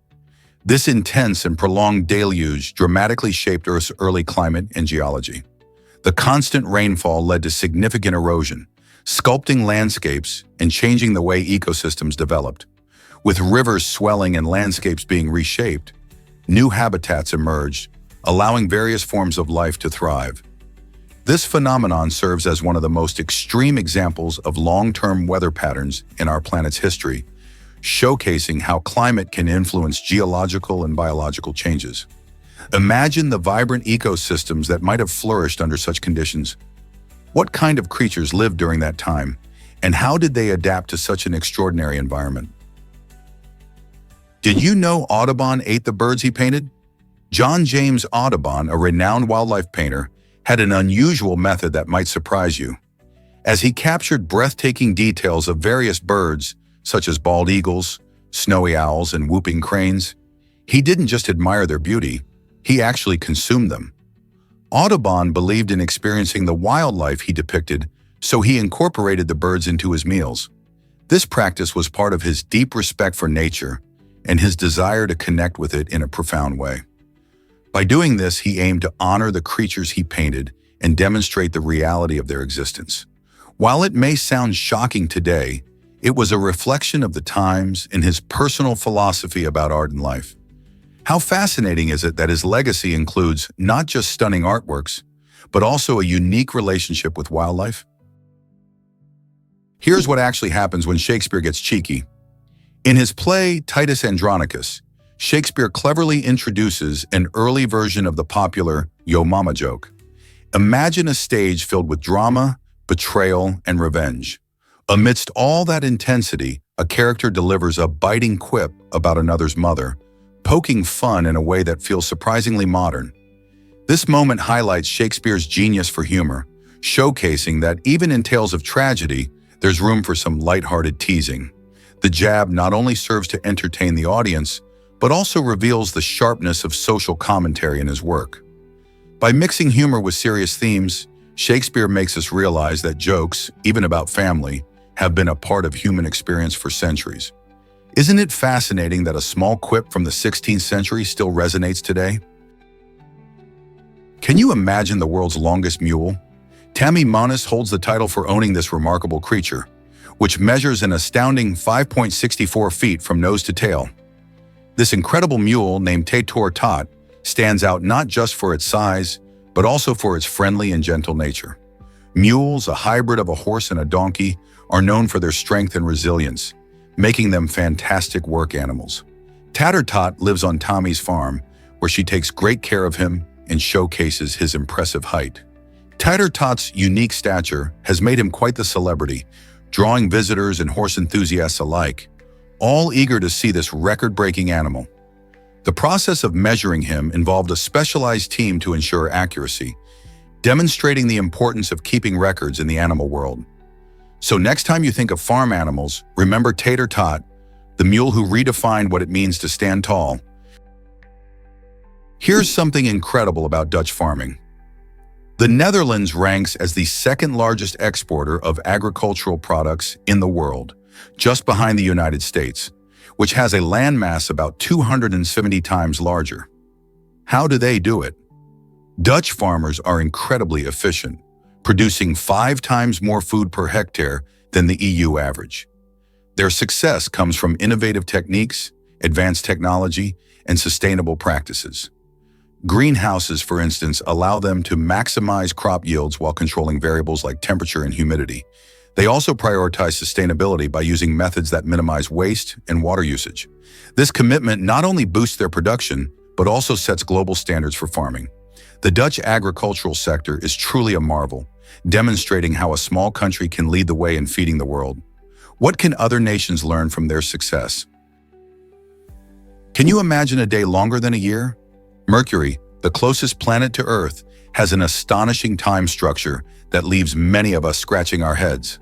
This intense and prolonged deluge dramatically shaped Earth's early climate and geology. The constant rainfall led to significant erosion, sculpting landscapes and changing the way ecosystems developed. With rivers swelling and landscapes being reshaped, new habitats emerged, allowing various forms of life to thrive. This phenomenon serves as one of the most extreme examples of long-term weather patterns in our planet's history, showcasing how climate can influence geological and biological changes. Imagine the vibrant ecosystems that might have flourished under such conditions. What kind of creatures lived during that time, and how did they adapt to such an extraordinary environment? Did you know Audubon ate the birds he painted? John James Audubon, a renowned wildlife painter, had an unusual method that might surprise you. As he captured breathtaking details of various birds, such as bald eagles, snowy owls, and whooping cranes, he didn't just admire their beauty, he actually consumed them. Audubon believed in experiencing the wildlife he depicted, so he incorporated the birds into his meals. This practice was part of his deep respect for nature and his desire to connect with it in a profound way. By doing this, he aimed to honor the creatures he painted and demonstrate the reality of their existence. While it may sound shocking today, it was a reflection of the times and his personal philosophy about art and life. How fascinating is it that his legacy includes not just stunning artworks, but also a unique relationship with wildlife? Here's what actually happens when Shakespeare gets cheeky. In his play Titus Andronicus, Shakespeare cleverly introduces an early version of the popular "Yo Mama" joke. Imagine a stage filled with drama, betrayal, and revenge. Amidst all that intensity, a character delivers a biting quip about another's mother, poking fun in a way that feels surprisingly modern. This moment highlights Shakespeare's genius for humor, showcasing that even in tales of tragedy, there's room for some lighthearted teasing. The jab not only serves to entertain the audience, but also reveals the sharpness of social commentary in his work. By mixing humor with serious themes, Shakespeare makes us realize that jokes, even about family, have been a part of human experience for centuries. Isn't it fascinating that a small quip from the 16th century still resonates today? Can you imagine the world's longest mule? Tammy Monis holds the title for owning this remarkable creature, which measures an astounding 5.64 feet from nose to tail. This incredible mule, named Tator Tot, stands out not just for its size, but also for its friendly and gentle nature. Mules, a hybrid of a horse and a donkey, are known for their strength and resilience, making them fantastic work animals. Tattertot lives on Tommy's farm, where she takes great care of him and showcases his impressive height. Tattertot's unique stature has made him quite the celebrity, drawing visitors and horse enthusiasts alike, all eager to see this record-breaking animal. The process of measuring him involved a specialized team to ensure accuracy, demonstrating the importance of keeping records in the animal world. So next time you think of farm animals, remember Tattertot, the mule who redefined what it means to stand tall. Here's something incredible about Dutch farming. The Netherlands ranks as the second largest exporter of agricultural products in the world, just behind the United States, which has a landmass about 270 times larger. How do they do it? Dutch farmers are incredibly efficient, producing 5 times more food per hectare than the EU average. Their success comes from innovative techniques, advanced technology, and sustainable practices. Greenhouses, for instance, allow them to maximize crop yields while controlling variables like temperature and humidity. They also prioritize sustainability by using methods that minimize waste and water usage. This commitment not only boosts their production, but also sets global standards for farming. The Dutch agricultural sector is truly a marvel, demonstrating how a small country can lead the way in feeding the world. What can other nations learn from their success? Can you imagine a day longer than a year? Mercury, the closest planet to Earth, has an astonishing time structure that leaves many of us scratching our heads.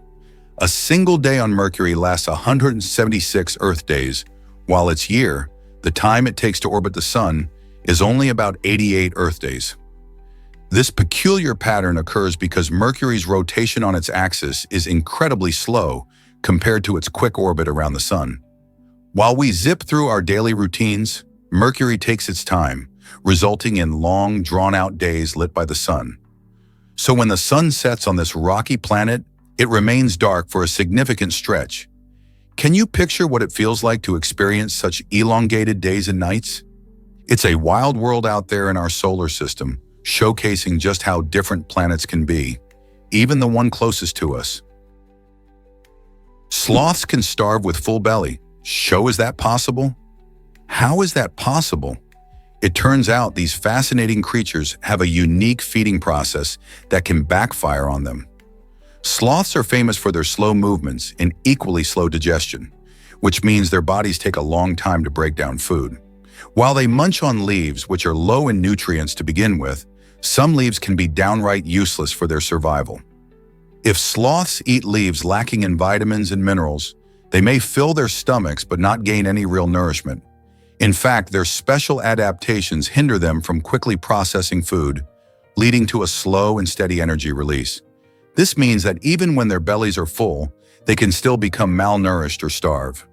A single day on Mercury lasts 176 Earth days, while its year, the time it takes to orbit the Sun, is only about 88 Earth days. This peculiar pattern occurs because Mercury's rotation on its axis is incredibly slow compared to its quick orbit around the Sun. While we zip through our daily routines, Mercury takes its time, resulting in long, drawn-out days lit by the Sun. So when the Sun sets on this rocky planet, it remains dark for a significant stretch. Can you picture what it feels like to experience such elongated days and nights? It's a wild world out there in our solar system, showcasing just how different planets can be, even the one closest to us. Sloths can starve with full belly. Is that possible? How is that possible? It turns out these fascinating creatures have a unique feeding process that can backfire on them. Sloths are famous for their slow movements and equally slow digestion, which means their bodies take a long time to break down food. While they munch on leaves, which are low in nutrients to begin with, some leaves can be downright useless for their survival. If sloths eat leaves lacking in vitamins and minerals, they may fill their stomachs but not gain any real nourishment. In fact, their special adaptations hinder them from quickly processing food, leading to a slow and steady energy release. This means that even when their bellies are full, they can still become malnourished or starve.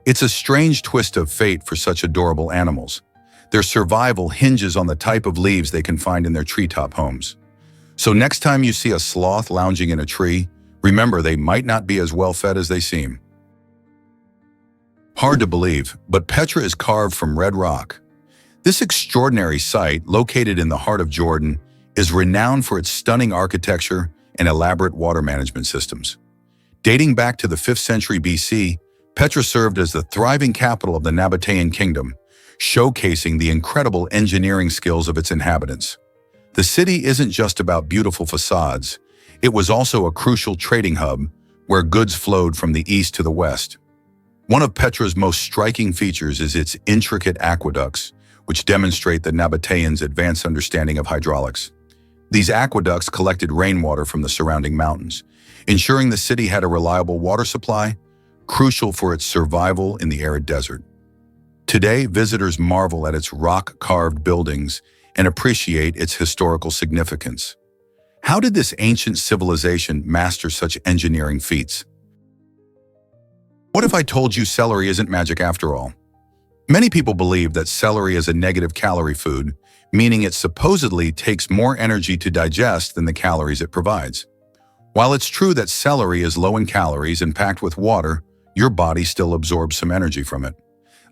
It's a strange twist of fate for such adorable animals. Their survival hinges on the type of leaves they can find in their treetop homes. So next time you see a sloth lounging in a tree, remember they might not be as well fed as they seem. Hard to believe, but Petra is carved from red rock. This extraordinary site, located in the heart of Jordan, is renowned for its stunning architecture and elaborate water management systems. Dating back to the 5th century BC, Petra served as the thriving capital of the Nabatean kingdom, showcasing the incredible engineering skills of its inhabitants. The city isn't just about beautiful facades, it was also a crucial trading hub where goods flowed from the east to the west. One of Petra's most striking features is its intricate aqueducts, which demonstrate the Nabateans' advanced understanding of hydraulics. These aqueducts collected rainwater from the surrounding mountains, ensuring the city had a reliable water supply, crucial for its survival in the arid desert. Today, visitors marvel at its rock-carved buildings and appreciate its historical significance. How did this ancient civilization master such engineering feats? What if I told you celery isn't magic after all? Many people believe that celery is a negative calorie food, meaning it supposedly takes more energy to digest than the calories it provides. While it's true that celery is low in calories and packed with water, your body still absorbs some energy from it.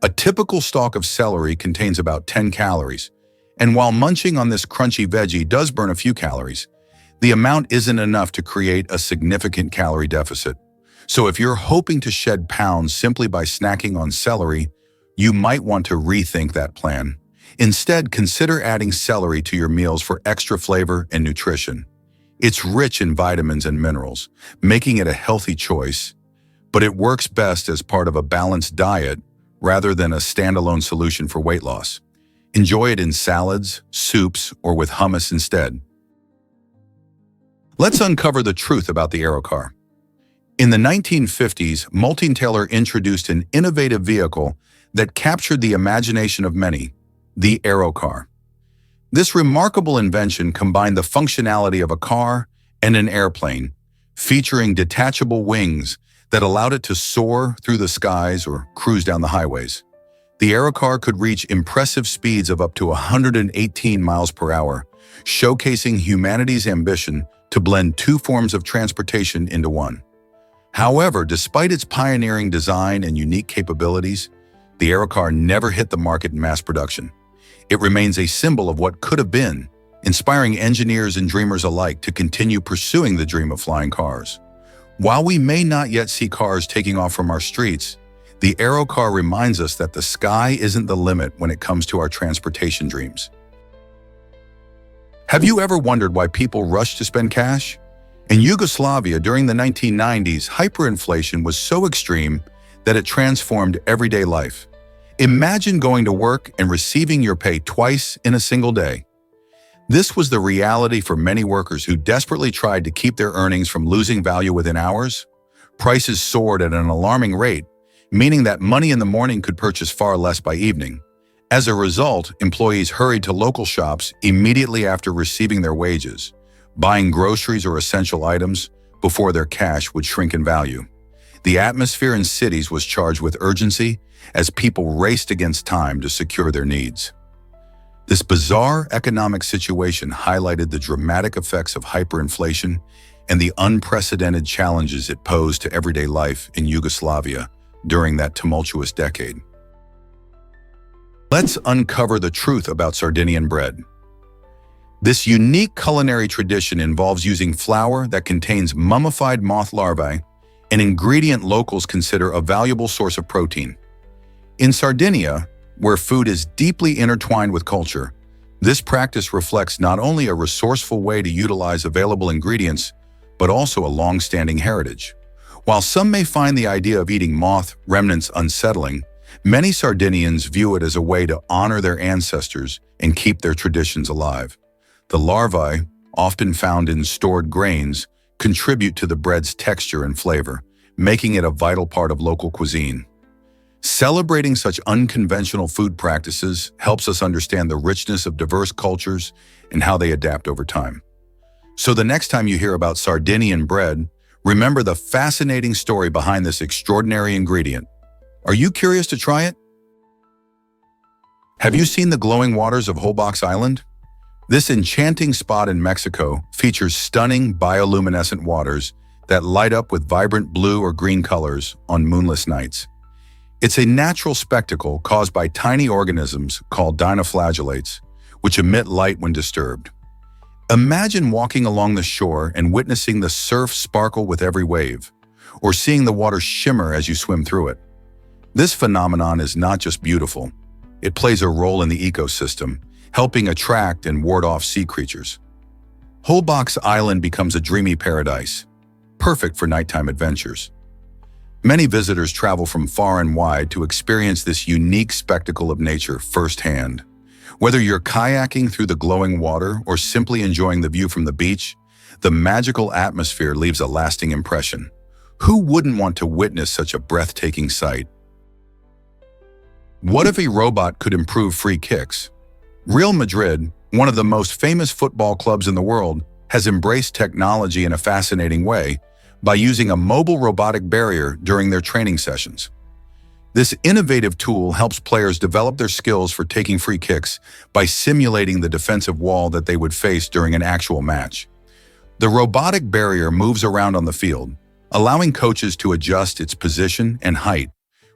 A typical stalk of celery contains about 10 calories, And while munching on this crunchy veggie does burn a few calories, the amount isn't enough to create a significant calorie deficit. So if you're hoping to shed pounds simply by snacking on celery, you might want to rethink that plan. Instead, consider adding celery to your meals for extra flavor and nutrition. It's rich in vitamins and minerals, making it a healthy choice, but it works best as part of a balanced diet rather than a standalone solution for weight loss. Enjoy it in salads, soups, or with hummus instead. Let's uncover the truth about the Aerocar. In the 1950s, Moulton-Taylor introduced an innovative vehicle that captured the imagination of many, the Aerocar. This remarkable invention combined the functionality of a car and an airplane, featuring detachable wings that allowed it to soar through the skies or cruise down the highways. The Aerocar could reach impressive speeds of up to 118 miles per hour, showcasing humanity's ambition to blend two forms of transportation into one. However, despite its pioneering design and unique capabilities, the Aerocar never hit the market in mass production. It remains a symbol of what could have been, inspiring engineers and dreamers alike to continue pursuing the dream of flying cars. While we may not yet see cars taking off from our streets, the Aerocar reminds us that the sky isn't the limit when it comes to our transportation dreams. Have you ever wondered why people rush to spend cash? In Yugoslavia during the 1990s, hyperinflation was so extreme that it transformed everyday life. Imagine going to work and receiving your pay twice in a single day. This was the reality for many workers who desperately tried to keep their earnings from losing value within hours. Prices soared at an alarming rate, meaning that money in the morning could purchase far less by evening. As a result, employees hurried to local shops immediately after receiving their wages, buying groceries or essential items before their cash would shrink in value. The atmosphere in cities was charged with urgency as people raced against time to secure their needs. This bizarre economic situation highlighted the dramatic effects of hyperinflation and the unprecedented challenges it posed to everyday life in Yugoslavia during that tumultuous decade. Let's uncover the truth about Sardinian bread. This unique culinary tradition involves using flour that contains mummified moth larvae, an ingredient locals consider a valuable source of protein. In Sardinia, where food is deeply intertwined with culture, this practice reflects not only a resourceful way to utilize available ingredients, but also a long-standing heritage. While some may find the idea of eating moth remnants unsettling, many Sardinians view it as a way to honor their ancestors and keep their traditions alive. The larvae, often found in stored grains, contribute to the bread's texture and flavor, making it a vital part of local cuisine. Celebrating such unconventional food practices helps us understand the richness of diverse cultures and how they adapt over time. So the next time you hear about Sardinian bread, remember the fascinating story behind this extraordinary ingredient. Are you curious to try it? Have you seen the glowing waters of Holbox Island? This enchanting spot in Mexico features stunning bioluminescent waters that light up with vibrant blue or green colors on moonless nights. It's a natural spectacle caused by tiny organisms called dinoflagellates, which emit light when disturbed. Imagine walking along the shore and witnessing the surf sparkle with every wave, or seeing the water shimmer as you swim through it. This phenomenon is not just beautiful, it plays a role in the ecosystem, helping attract and ward off sea creatures. Holbox Island becomes a dreamy paradise, perfect for nighttime adventures. Many visitors travel from far and wide to experience this unique spectacle of nature firsthand. Whether you're kayaking through the glowing water or simply enjoying the view from the beach, the magical atmosphere leaves a lasting impression. Who wouldn't want to witness such a breathtaking sight? What if a robot could improve free kicks? Real Madrid, one of the most famous football clubs in the world, has embraced technology in a fascinating way by using a mobile robotic barrier during their training sessions. This innovative tool helps players develop their skills for taking free kicks by simulating the defensive wall that they would face during an actual match. The robotic barrier moves around on the field, allowing coaches to adjust its position and height,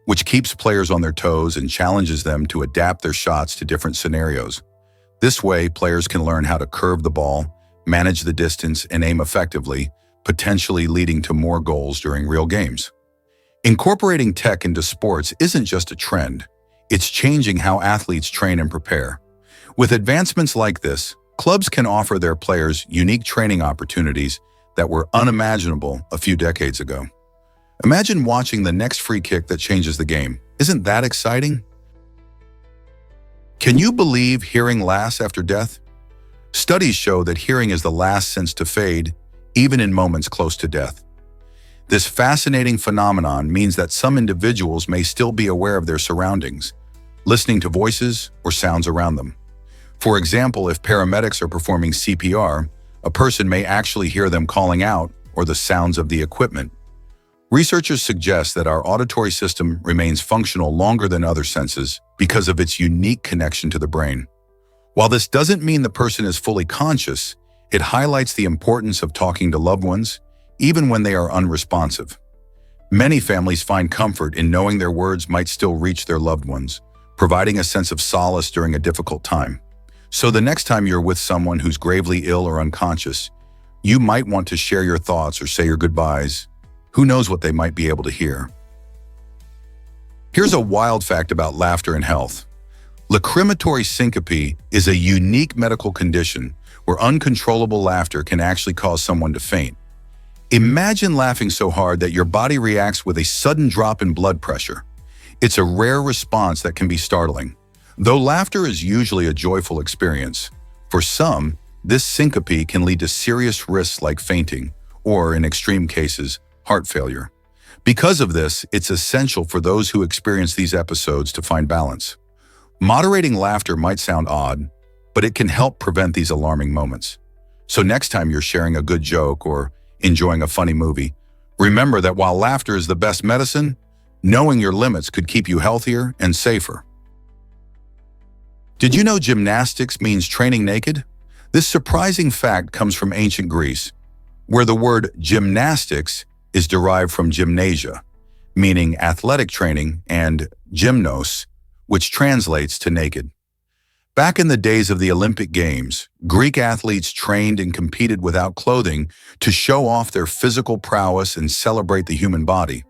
which keeps players on their toes and challenges them to adapt their shots to different scenarios. This way, players can learn how to curve the ball, manage the distance, and aim effectively, potentially leading to more goals during real games. Incorporating tech into sports isn't just a trend, it's changing how athletes train and prepare. With advancements like this, clubs can offer their players unique training opportunities that were unimaginable a few decades ago. Imagine watching the next free kick that changes the game. Isn't that exciting? Can you believe hearing lasts after death? Studies show that hearing is the last sense to fade, even in moments close to death. This fascinating phenomenon means that some individuals may still be aware of their surroundings, listening to voices or sounds around them. For example, if paramedics are performing CPR, a person may actually hear them calling out or the sounds of the equipment. Researchers suggest that our auditory system remains functional longer than other senses because of its unique connection to the brain. While this doesn't mean the person is fully conscious, it highlights the importance of talking to loved ones, even when they are unresponsive. Many families find comfort in knowing their words might still reach their loved ones, providing a sense of solace during a difficult time. So the next time you're with someone who's gravely ill or unconscious, you might want to share your thoughts or say your goodbyes. Who knows what they might be able to hear? Here's a wild fact about laughter and health. Lacrimatory syncope is a unique medical condition where uncontrollable laughter can actually cause someone to faint. Imagine laughing so hard that your body reacts with a sudden drop in blood pressure. It's a rare response that can be startling. Though laughter is usually a joyful experience, for some, this syncope can lead to serious risks like fainting, or in extreme cases, heart failure. Because of this, it's essential for those who experience these episodes to find balance. Moderating laughter might sound odd, but it can help prevent these alarming moments. So next time you're sharing a good joke or enjoying a funny movie, remember that while laughter is the best medicine, knowing your limits could keep you healthier and safer. Did you know gymnastics means training naked? This surprising fact comes from ancient Greece, where the word gymnastics is derived from gymnasia, meaning athletic training, and gymnos, which translates to naked. Back in the days of the Olympic Games, Greek athletes trained and competed without clothing to show off their physical prowess and celebrate the human body.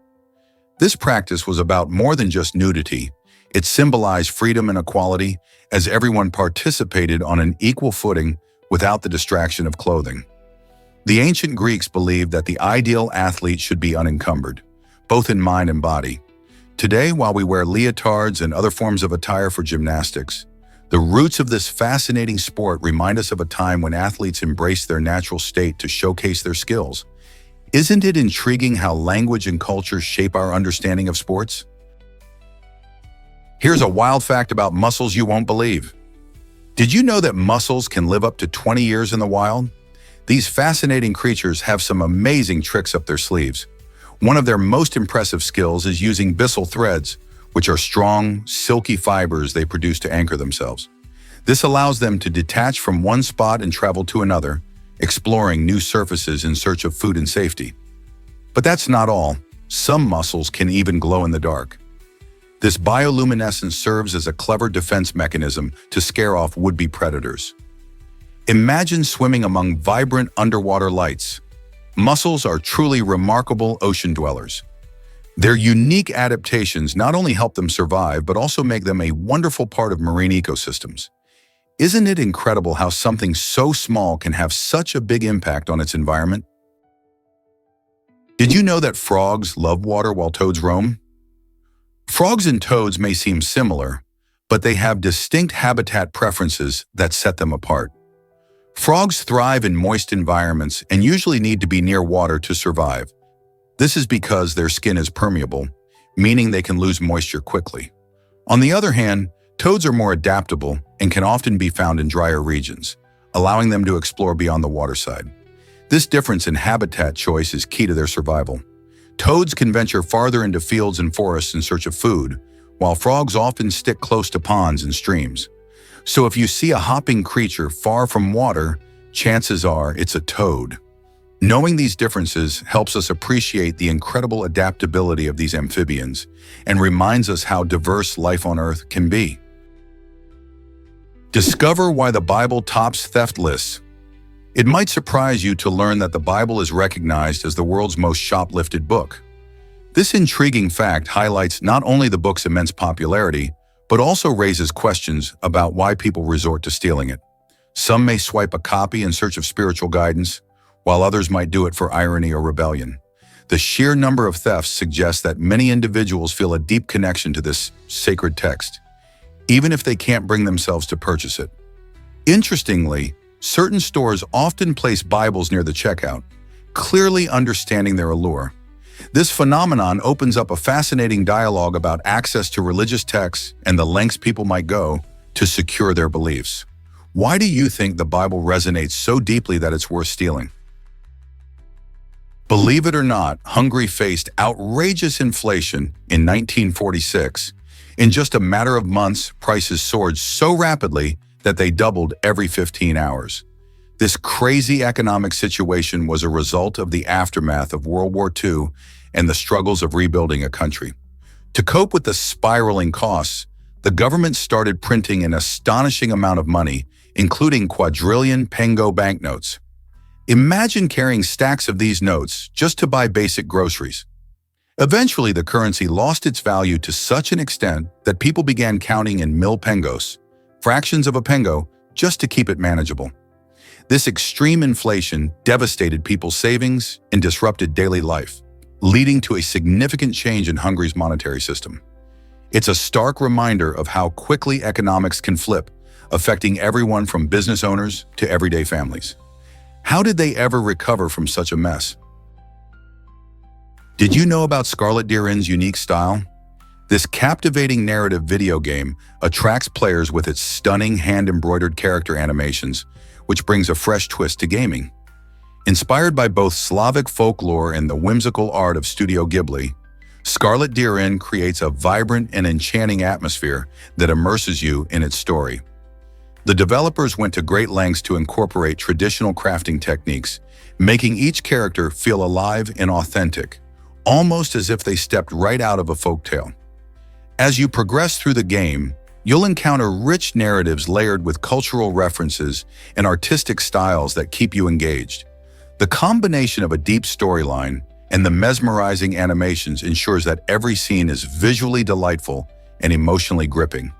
This practice was about more than just nudity. It symbolized freedom and equality, as everyone participated on an equal footing without the distraction of clothing. The ancient Greeks believed that the ideal athlete should be unencumbered, both in mind and body. Today, while we wear leotards and other forms of attire for gymnastics, the roots of this fascinating sport remind us of a time when athletes embraced their natural state to showcase their skills. Isn't it intriguing how language and culture shape our understanding of sports? Here's a wild fact about mussels you won't believe. Did you know that mussels can live up to 20 years in the wild? These fascinating creatures have some amazing tricks up their sleeves. One of their most impressive skills is using byssal threads, which are strong, silky fibers they produce to anchor themselves. This allows them to detach from one spot and travel to another, exploring new surfaces in search of food and safety. But that's not all. Some mussels can even glow in the dark. This bioluminescence serves as a clever defense mechanism to scare off would-be predators. Imagine swimming among vibrant underwater lights. Mussels are truly remarkable ocean dwellers. Their unique adaptations not only help them survive, but also make them a wonderful part of marine ecosystems. Isn't it incredible how something so small can have such a big impact on its environment? Did you know that frogs love water while toads roam? Frogs and toads may seem similar, but they have distinct habitat preferences that set them apart. Frogs thrive in moist environments and usually need to be near water to survive. This is because their skin is permeable, meaning they can lose moisture quickly. On the other hand, toads are more adaptable and can often be found in drier regions, allowing them to explore beyond the waterside. This difference in habitat choice is key to their survival. Toads can venture farther into fields and forests in search of food, while frogs often stick close to ponds and streams. So if you see a hopping creature far from water, chances are it's a toad. Knowing these differences helps us appreciate the incredible adaptability of these amphibians and reminds us how diverse life on Earth can be. Discover why the Bible tops theft lists. It might surprise you to learn that the Bible is recognized as the world's most shoplifted book. This intriguing fact highlights not only the book's immense popularity, but also raises questions about why people resort to stealing it. Some may swipe a copy in search of spiritual guidance, while others might do it for irony or rebellion. The sheer number of thefts suggests that many individuals feel a deep connection to this sacred text, even if they can't bring themselves to purchase it. Interestingly, certain stores often place Bibles near the checkout, clearly understanding their allure. This phenomenon opens up a fascinating dialogue about access to religious texts and the lengths people might go to secure their beliefs. Why do you think the Bible resonates so deeply that it's worth stealing? Believe it or not, Hungary faced outrageous inflation in 1946. In just a matter of months, prices soared so rapidly that they doubled every 15 hours. This crazy economic situation was a result of the aftermath of World War II and the struggles of rebuilding a country. To cope with the spiraling costs, the government started printing an astonishing amount of money, including quadrillion pengo banknotes. Imagine carrying stacks of these notes just to buy basic groceries. Eventually, the currency lost its value to such an extent that people began counting in mil pengos, fractions of a pengo, just to keep it manageable. This extreme inflation devastated people's savings and disrupted daily life, leading to a significant change in Hungary's monetary system. It's a stark reminder of how quickly economics can flip, affecting everyone from business owners to everyday families. How did they ever recover from such a mess? Did you know about Scarlet Deer Inn's unique style? This captivating narrative video game attracts players with its stunning hand-embroidered character animations, which brings a fresh twist to gaming. Inspired by both Slavic folklore and the whimsical art of Studio Ghibli, Scarlet Deer Inn creates a vibrant and enchanting atmosphere that immerses you in its story. The developers went to great lengths to incorporate traditional crafting techniques, making each character feel alive and authentic, almost as if they stepped right out of a folktale. As you progress through the game, you'll encounter rich narratives layered with cultural references and artistic styles that keep you engaged. The combination of a deep storyline and the mesmerizing animations ensures that every scene is visually delightful and emotionally gripping.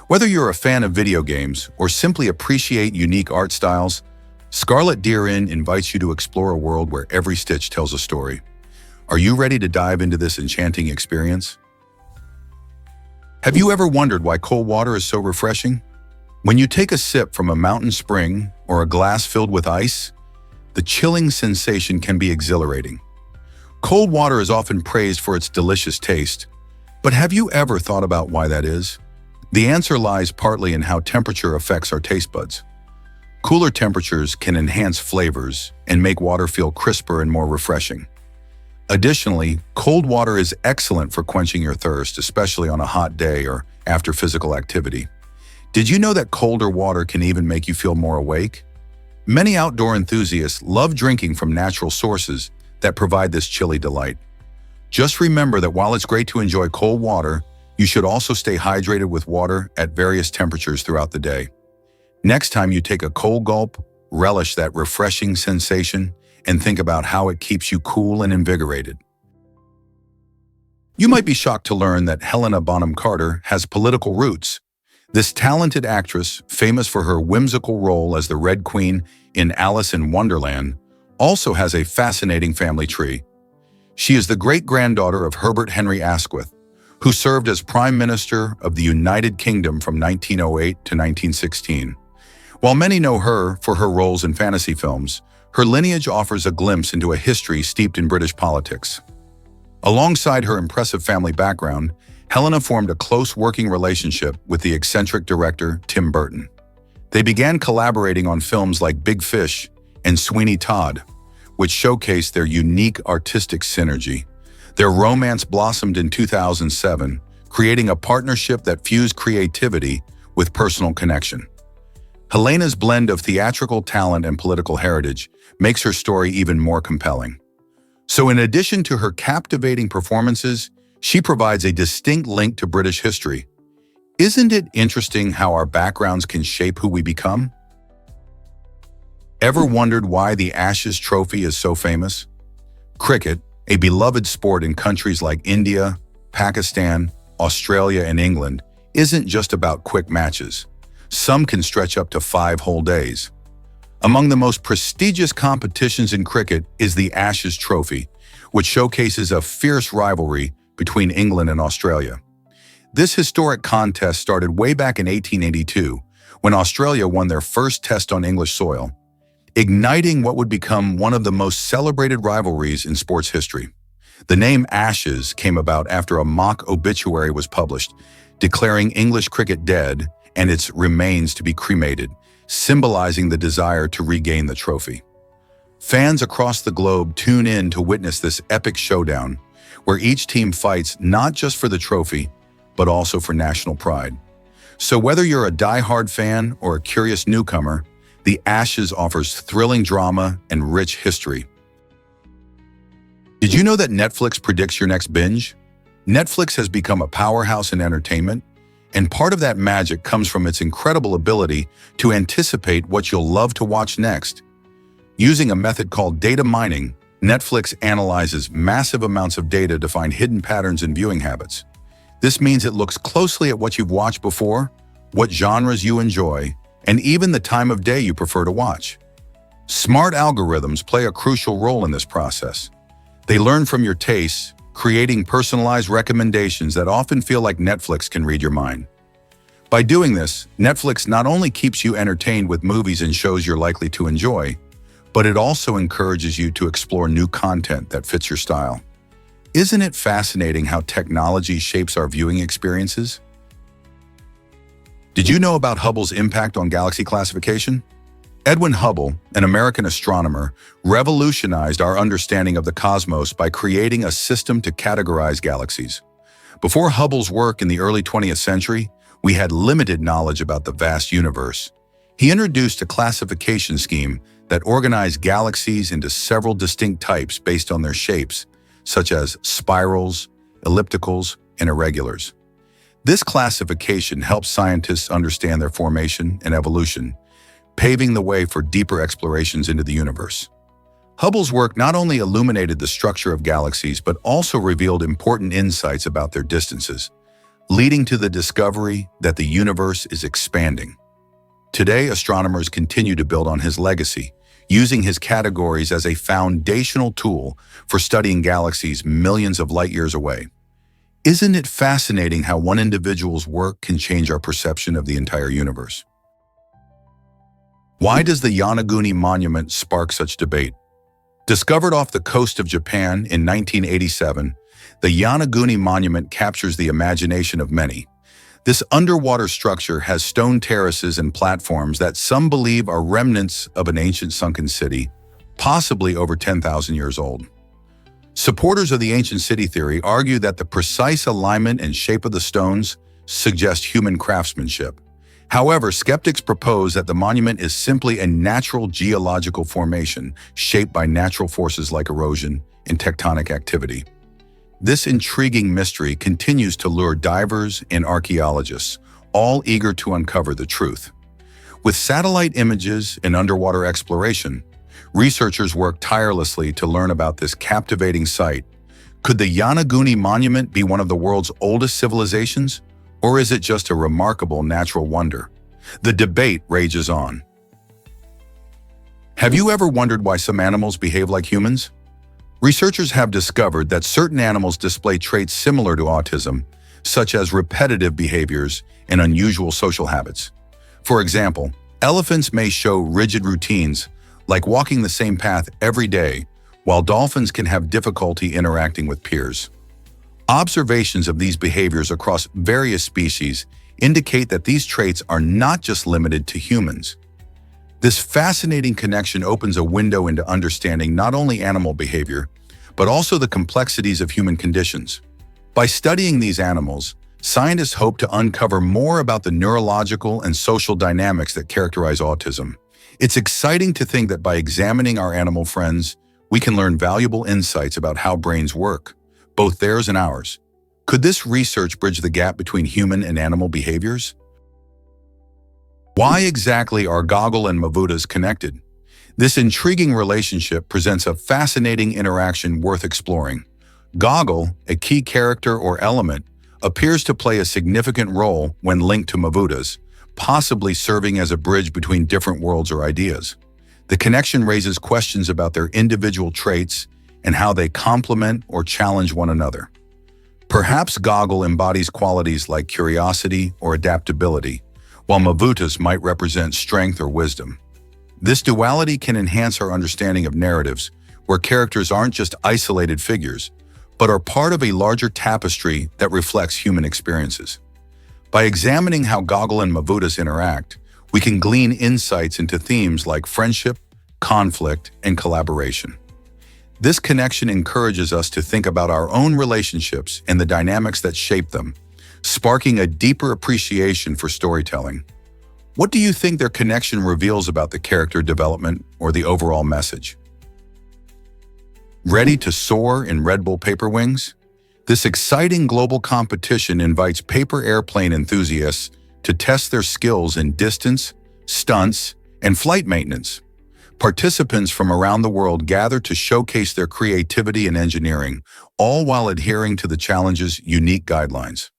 Whether you're a fan of video games or simply appreciate unique art styles, Scarlet Deer Inn invites you to explore a world where every stitch tells a story. Are you ready to dive into this enchanting experience? Have you ever wondered why cold water is so refreshing? When you take a sip from a mountain spring or a glass filled with ice, the chilling sensation can be exhilarating. Cold water is often praised for its delicious taste, but have you ever thought about why that is? The answer lies partly in how temperature affects our taste buds. Cooler temperatures can enhance flavors and make water feel crisper and more refreshing. Additionally, cold water is excellent for quenching your thirst, especially on a hot day or after physical activity. Did you know that colder water can even make you feel more awake? Many outdoor enthusiasts love drinking from natural sources that provide this chilly delight. Just remember that while it's great to enjoy cold water, you should also stay hydrated with water at various temperatures throughout the day. Next time you take a cold gulp, relish that refreshing sensation and think about how it keeps you cool and invigorated. You might be shocked to learn that Helena Bonham Carter has political roots. This talented actress, famous for her whimsical role as the Red Queen in Alice in Wonderland, also has a fascinating family tree. She is the great-granddaughter of Herbert Henry Asquith, who served as Prime Minister of the United Kingdom from 1908 to 1916. While many know her for her roles in fantasy films, her lineage offers a glimpse into a history steeped in British politics. Alongside her impressive family background, Helena formed a close working relationship with the eccentric director Tim Burton. They began collaborating on films like Big Fish and Sweeney Todd, which showcased their unique artistic synergy. Their romance blossomed in 2007, creating a partnership that fused creativity with personal connection. Helena's blend of theatrical talent and political heritage makes her story even more compelling. So in addition to her captivating performances, she provides a distinct link to British history. Isn't it interesting how our backgrounds can shape who we become? Ever wondered why the Ashes Trophy is so famous? Cricket, a beloved sport in countries like India, Pakistan, Australia, and England, isn't just about quick matches. Some can stretch up to 5 whole days. Among the most prestigious competitions in cricket is the Ashes Trophy, which showcases a fierce rivalry between England and Australia. This historic contest started way back in 1882, when Australia won their first test on English soil, igniting what would become one of the most celebrated rivalries in sports history. The name Ashes came about after a mock obituary was published, declaring English cricket dead and its remains to be cremated, symbolizing the desire to regain the trophy. Fans across the globe tune in to witness this epic showdown, where each team fights not just for the trophy, but also for national pride. So whether you're a die-hard fan or a curious newcomer, the Ashes offers thrilling drama and rich history. Did you know that Netflix predicts your next binge? Netflix has become a powerhouse in entertainment, and part of that magic comes from its incredible ability to anticipate what you'll love to watch next. Using a method called data mining, Netflix analyzes massive amounts of data to find hidden patterns in viewing habits. This means it looks closely at what you've watched before, what genres you enjoy, and even the time of day you prefer to watch. Smart algorithms play a crucial role in this process. They learn from your tastes, creating personalized recommendations that often feel like Netflix can read your mind. By doing this, Netflix not only keeps you entertained with movies and shows you're likely to enjoy, but it also encourages you to explore new content that fits your style. Isn't it fascinating how technology shapes our viewing experiences? Did you know about Hubble's impact on galaxy classification? Edwin Hubble, an American astronomer, revolutionized our understanding of the cosmos by creating a system to categorize galaxies. Before Hubble's work in the early 20th century, we had limited knowledge about the vast universe. He introduced a classification scheme that organized galaxies into several distinct types based on their shapes, such as spirals, ellipticals, and irregulars. This classification helps scientists understand their formation and evolution, paving the way for deeper explorations into the universe. Hubble's work not only illuminated the structure of galaxies, but also revealed important insights about their distances, leading to the discovery that the universe is expanding. Today, astronomers continue to build on his legacy, using his categories as a foundational tool for studying galaxies millions of light years away. Isn't it fascinating how one individual's work can change our perception of the entire universe? Why does the Yonaguni Monument spark such debate? Discovered off the coast of Japan in 1987, the Yonaguni Monument captures the imagination of many. This underwater structure has stone terraces and platforms that some believe are remnants of an ancient sunken city, possibly over 10,000 years old. Supporters of the ancient city theory argue that the precise alignment and shape of the stones suggest human craftsmanship. However, skeptics propose that the monument is simply a natural geological formation shaped by natural forces like erosion and tectonic activity. This intriguing mystery continues to lure divers and archaeologists, all eager to uncover the truth. With satellite images and underwater exploration, researchers work tirelessly to learn about this captivating site. Could the Yonaguni Monument be one of the world's oldest civilizations, or is it just a remarkable natural wonder? The debate rages on. Have you ever wondered why some animals behave like humans? Researchers have discovered that certain animals display traits similar to autism, such as repetitive behaviors and unusual social habits. For example, elephants may show rigid routines, like walking the same path every day, while dolphins can have difficulty interacting with peers. Observations of these behaviors across various species indicate that these traits are not just limited to humans. This fascinating connection opens a window into understanding not only animal behavior, but also the complexities of human conditions. By studying these animals, scientists hope to uncover more about the neurological and social dynamics that characterize autism. It's exciting to think that by examining our animal friends, we can learn valuable insights about how brains work, both theirs and ours. Could this research bridge the gap between human and animal behaviors? Why exactly are Goggle and Mavutas connected? This intriguing relationship presents a fascinating interaction worth exploring. Goggle, a key character or element, appears to play a significant role when linked to Mavutas, possibly serving as a bridge between different worlds or ideas. The connection raises questions about their individual traits and how they complement or challenge one another. Perhaps Goggle embodies qualities like curiosity or adaptability, while Mavutas might represent strength or wisdom. This duality can enhance our understanding of narratives, where characters aren't just isolated figures, but are part of a larger tapestry that reflects human experiences. By examining how Goggle and Mavutas interact, we can glean insights into themes like friendship, conflict, and collaboration. This connection encourages us to think about our own relationships and the dynamics that shape them, sparking a deeper appreciation for storytelling. What do you think their connection reveals about the character development or the overall message? Ready to soar in Red Bull Paper Wings? This exciting global competition invites paper airplane enthusiasts to test their skills in distance, stunts, and flight maintenance. Participants from around the world gather to showcase their creativity and engineering, all while adhering to the challenge's unique guidelines.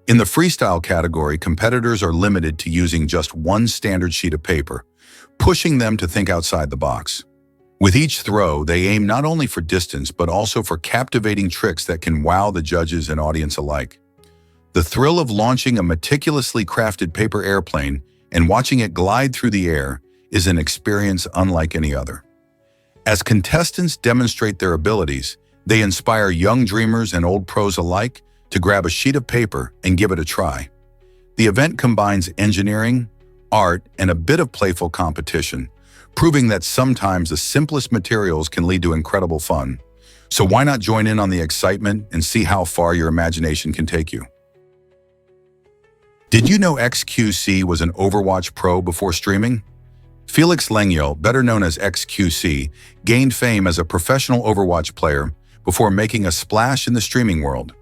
In the freestyle category, competitors are limited to using just one standard sheet of paper, pushing them to think outside the box. With each throw, they aim not only for distance, but also for captivating tricks that can wow the judges and audience alike. The thrill of launching a meticulously crafted paper airplane and watching it glide through the air is an experience unlike any other. As contestants demonstrate their abilities, they inspire young dreamers and old pros alike to grab a sheet of paper and give it a try. The event combines engineering, art, and a bit of playful competition, proving that sometimes the simplest materials can lead to incredible fun. So why not join in on the excitement and see how far your imagination can take you? Did you know XQC was an Overwatch pro before streaming? Felix Lengyel, better known as XQC, gained fame as a professional Overwatch player before making a splash in the streaming world.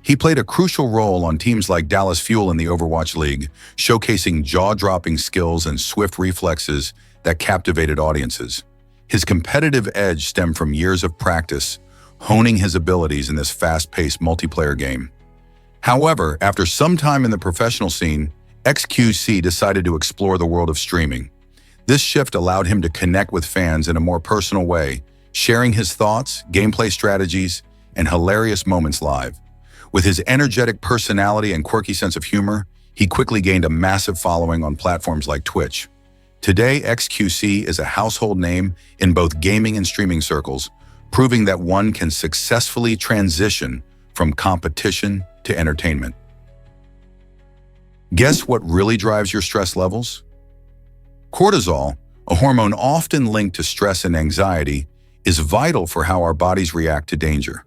He played a crucial role on teams like Dallas Fuel in the Overwatch League, showcasing jaw-dropping skills and swift reflexes that captivated audiences. His competitive edge stemmed from years of practice, honing his abilities in this fast-paced multiplayer game. However, after some time in the professional scene, XQC decided to explore the world of streaming. This shift allowed him to connect with fans in a more personal way, sharing his thoughts, gameplay strategies, and hilarious moments live. With his energetic personality and quirky sense of humor, he quickly gained a massive following on platforms like Twitch. Today, XQC is a household name in both gaming and streaming circles, proving that one can successfully transition from competition to entertainment. Guess what really drives your stress levels? Cortisol, a hormone often linked to stress and anxiety, is vital for how our bodies react to danger.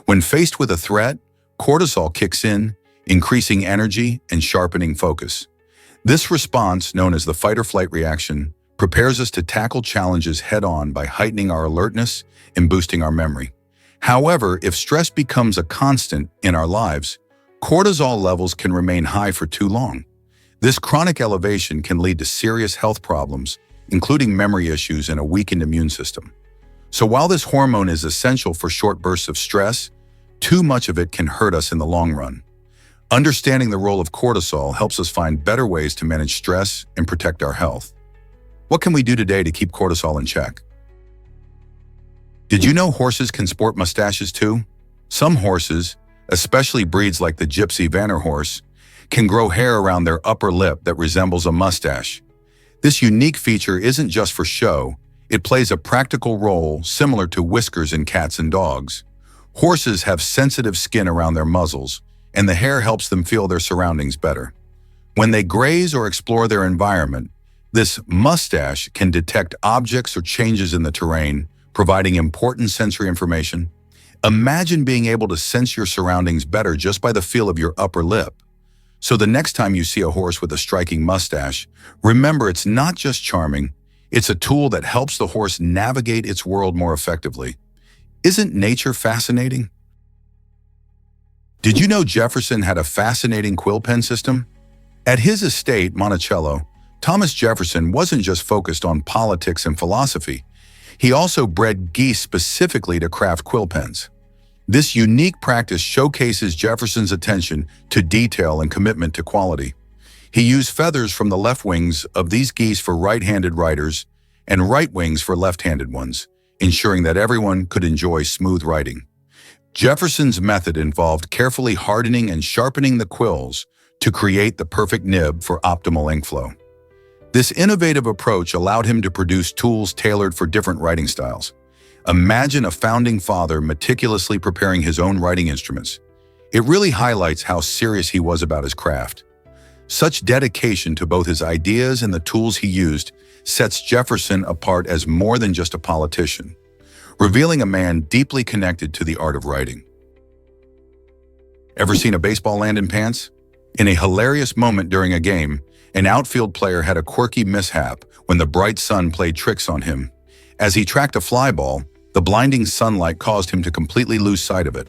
When faced with a threat, cortisol kicks in, increasing energy and sharpening focus. This response, known as the fight-or-flight reaction, prepares us to tackle challenges head-on by heightening our alertness and boosting our memory. However, if stress becomes a constant in our lives, cortisol levels can remain high for too long. This chronic elevation can lead to serious health problems, including memory issues and a weakened immune system. So while this hormone is essential for short bursts of stress, too much of it can hurt us in the long run. Understanding the role of cortisol helps us find better ways to manage stress and protect our health. What can we do today to keep cortisol in check? Did you know horses can sport mustaches too? Some horses, especially breeds like the Gypsy Vanner horse, can grow hair around their upper lip that resembles a mustache. This unique feature isn't just for show, it plays a practical role similar to whiskers in cats and dogs. Horses have sensitive skin around their muzzles, and the hair helps them feel their surroundings better. When they graze or explore their environment, this mustache can detect objects or changes in the terrain, providing important sensory information. Imagine being able to sense your surroundings better just by the feel of your upper lip. So the next time you see a horse with a striking mustache, remember it's not just charming, it's a tool that helps the horse navigate its world more effectively. Isn't nature fascinating? Did you know Jefferson had a fascinating quill pen system? At his estate, Monticello, Thomas Jefferson wasn't just focused on politics and philosophy. He also bred geese specifically to craft quill pens. This unique practice showcases Jefferson's attention to detail and commitment to quality. He used feathers from the left wings of these geese for right-handed writers and right wings for left-handed ones, ensuring that everyone could enjoy smooth writing. Jefferson's method involved carefully hardening and sharpening the quills to create the perfect nib for optimal ink flow. This innovative approach allowed him to produce tools tailored for different writing styles. Imagine a founding father meticulously preparing his own writing instruments. It really highlights how serious he was about his craft. Such dedication to both his ideas and the tools he used sets Jefferson apart as more than just a politician, revealing a man deeply connected to the art of writing. Ever seen a baseball land in pants? In a hilarious moment during a game, an outfield player had a quirky mishap when the bright sun played tricks on him. As he tracked a fly ball, the blinding sunlight caused him to completely lose sight of it.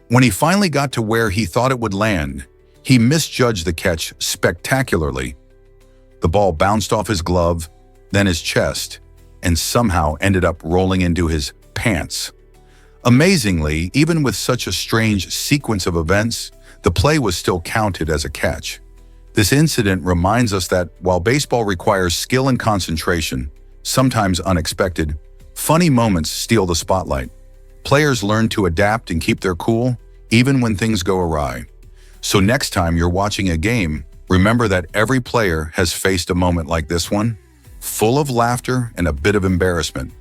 When he finally got to where he thought it would land, he misjudged the catch spectacularly. The ball bounced off his glove, then his chest, and somehow ended up rolling into his pants. Amazingly, even with such a strange sequence of events, the play was still counted as a catch. This incident reminds us that while baseball requires skill and concentration, sometimes unexpected, funny moments steal the spotlight. Players learn to adapt and keep their cool, even when things go awry. So next time you're watching a game, remember that every player has faced a moment like this one, full of laughter and a bit of embarrassment.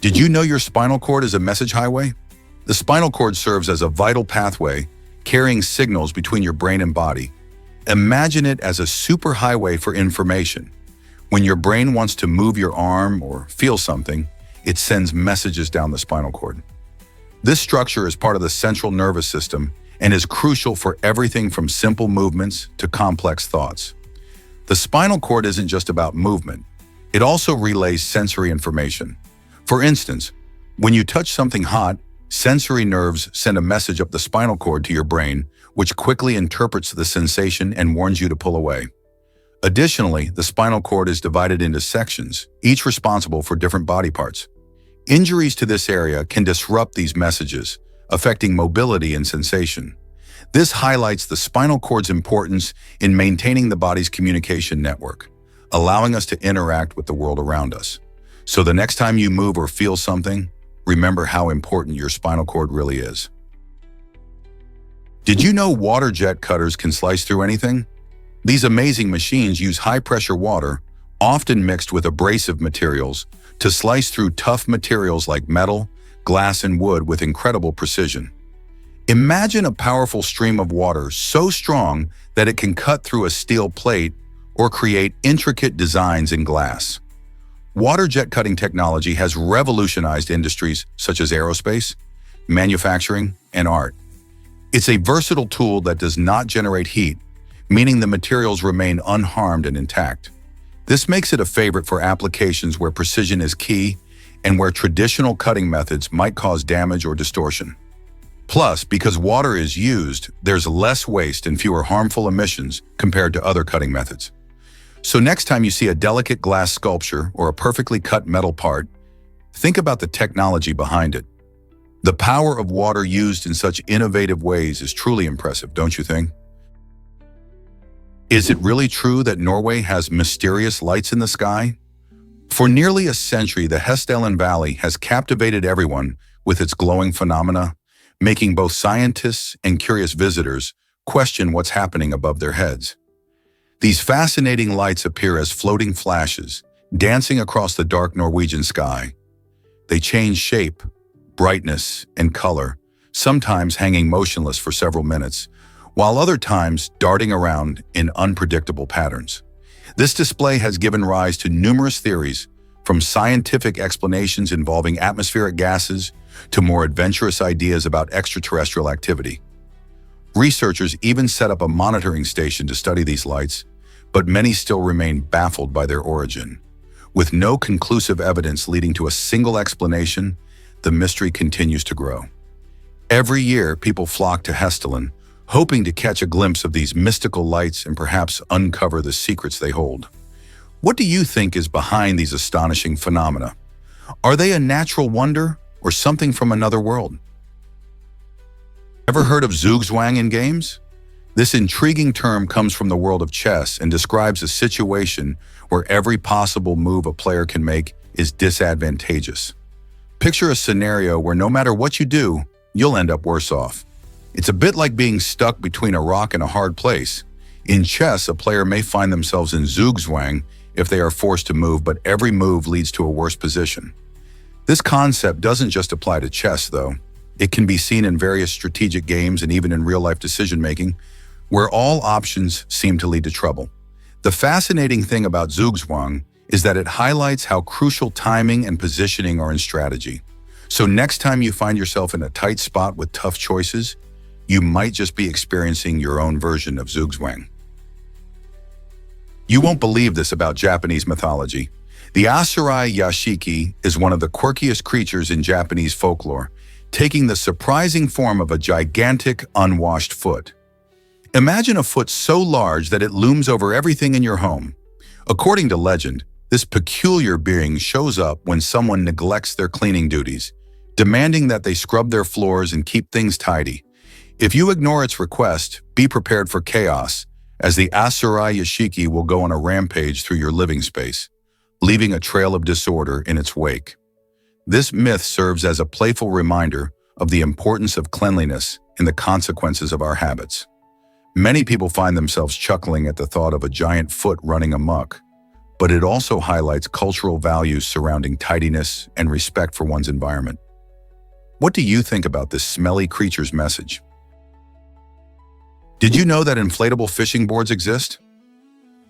Did you know your spinal cord is a message highway? The spinal cord serves as a vital pathway, carrying signals between your brain and body. Imagine it as a superhighway for information. When your brain wants to move your arm or feel something, it sends messages down the spinal cord. This structure is part of the central nervous system and is crucial for everything from simple movements to complex thoughts. The spinal cord isn't just about movement. It also relays sensory information. For instance, when you touch something hot, sensory nerves send a message up the spinal cord to your brain, which quickly interprets the sensation and warns you to pull away. Additionally, the spinal cord is divided into sections, each responsible for different body parts. Injuries to this area can disrupt these messages, affecting mobility and sensation. This highlights the spinal cord's importance in maintaining the body's communication network, allowing us to interact with the world around us. So the next time you move or feel something, remember how important your spinal cord really is. Did you know water jet cutters can slice through anything? These amazing machines use high-pressure water, often mixed with abrasive materials, to slice through tough materials like metal, glass, and wood with incredible precision. Imagine a powerful stream of water so strong that it can cut through a steel plate or create intricate designs in glass. Water jet cutting technology has revolutionized industries such as aerospace, manufacturing, and art. It's a versatile tool that does not generate heat, meaning the materials remain unharmed and intact. This makes it a favorite for applications where precision is key and where traditional cutting methods might cause damage or distortion. Plus, because water is used, there's less waste and fewer harmful emissions compared to other cutting methods. So next time you see a delicate glass sculpture or a perfectly cut metal part, think about the technology behind it. The power of water used in such innovative ways is truly impressive, don't you think? Is it really true that Norway has mysterious lights in the sky? For nearly a century, the Hessdalen Valley has captivated everyone with its glowing phenomena, making both scientists and curious visitors question what's happening above their heads. These fascinating lights appear as floating flashes, dancing across the dark Norwegian sky. They change shape, brightness, and color, sometimes hanging motionless for several minutes, while other times darting around in unpredictable patterns. This display has given rise to numerous theories, from scientific explanations involving atmospheric gases to more adventurous ideas about extraterrestrial activity. Researchers even set up a monitoring station to study these lights, but many still remain baffled by their origin. With no conclusive evidence leading to a single explanation, the mystery continues to grow. Every year, people flock to Hestilin, hoping to catch a glimpse of these mystical lights and perhaps uncover the secrets they hold. What do you think is behind these astonishing phenomena? Are they a natural wonder or something from another world? Ever heard of zugzwang in games? This intriguing term comes from the world of chess and describes a situation where every possible move a player can make is disadvantageous. Picture a scenario where no matter what you do, you'll end up worse off. It's a bit like being stuck between a rock and a hard place. In chess, a player may find themselves in zugzwang if they are forced to move, but every move leads to a worse position. This concept doesn't just apply to chess, though. It can be seen in various strategic games and even in real-life decision-making, where all options seem to lead to trouble. The fascinating thing about zugzwang is that it highlights how crucial timing and positioning are in strategy. So next time you find yourself in a tight spot with tough choices, you might just be experiencing your own version of zugzwang. You won't believe this about Japanese mythology. The Asurai Yashiki is one of the quirkiest creatures in Japanese folklore, taking the surprising form of a gigantic, unwashed foot. Imagine a foot so large that it looms over everything in your home. According to legend, this peculiar being shows up when someone neglects their cleaning duties, demanding that they scrub their floors and keep things tidy. If you ignore its request, be prepared for chaos, as the Asurai Yashiki will go on a rampage through your living space, leaving a trail of disorder in its wake. This myth serves as a playful reminder of the importance of cleanliness and the consequences of our habits. Many people find themselves chuckling at the thought of a giant foot running amok, but it also highlights cultural values surrounding tidiness and respect for one's environment. What do you think about this smelly creature's message? Did you know that inflatable fishing boards exist?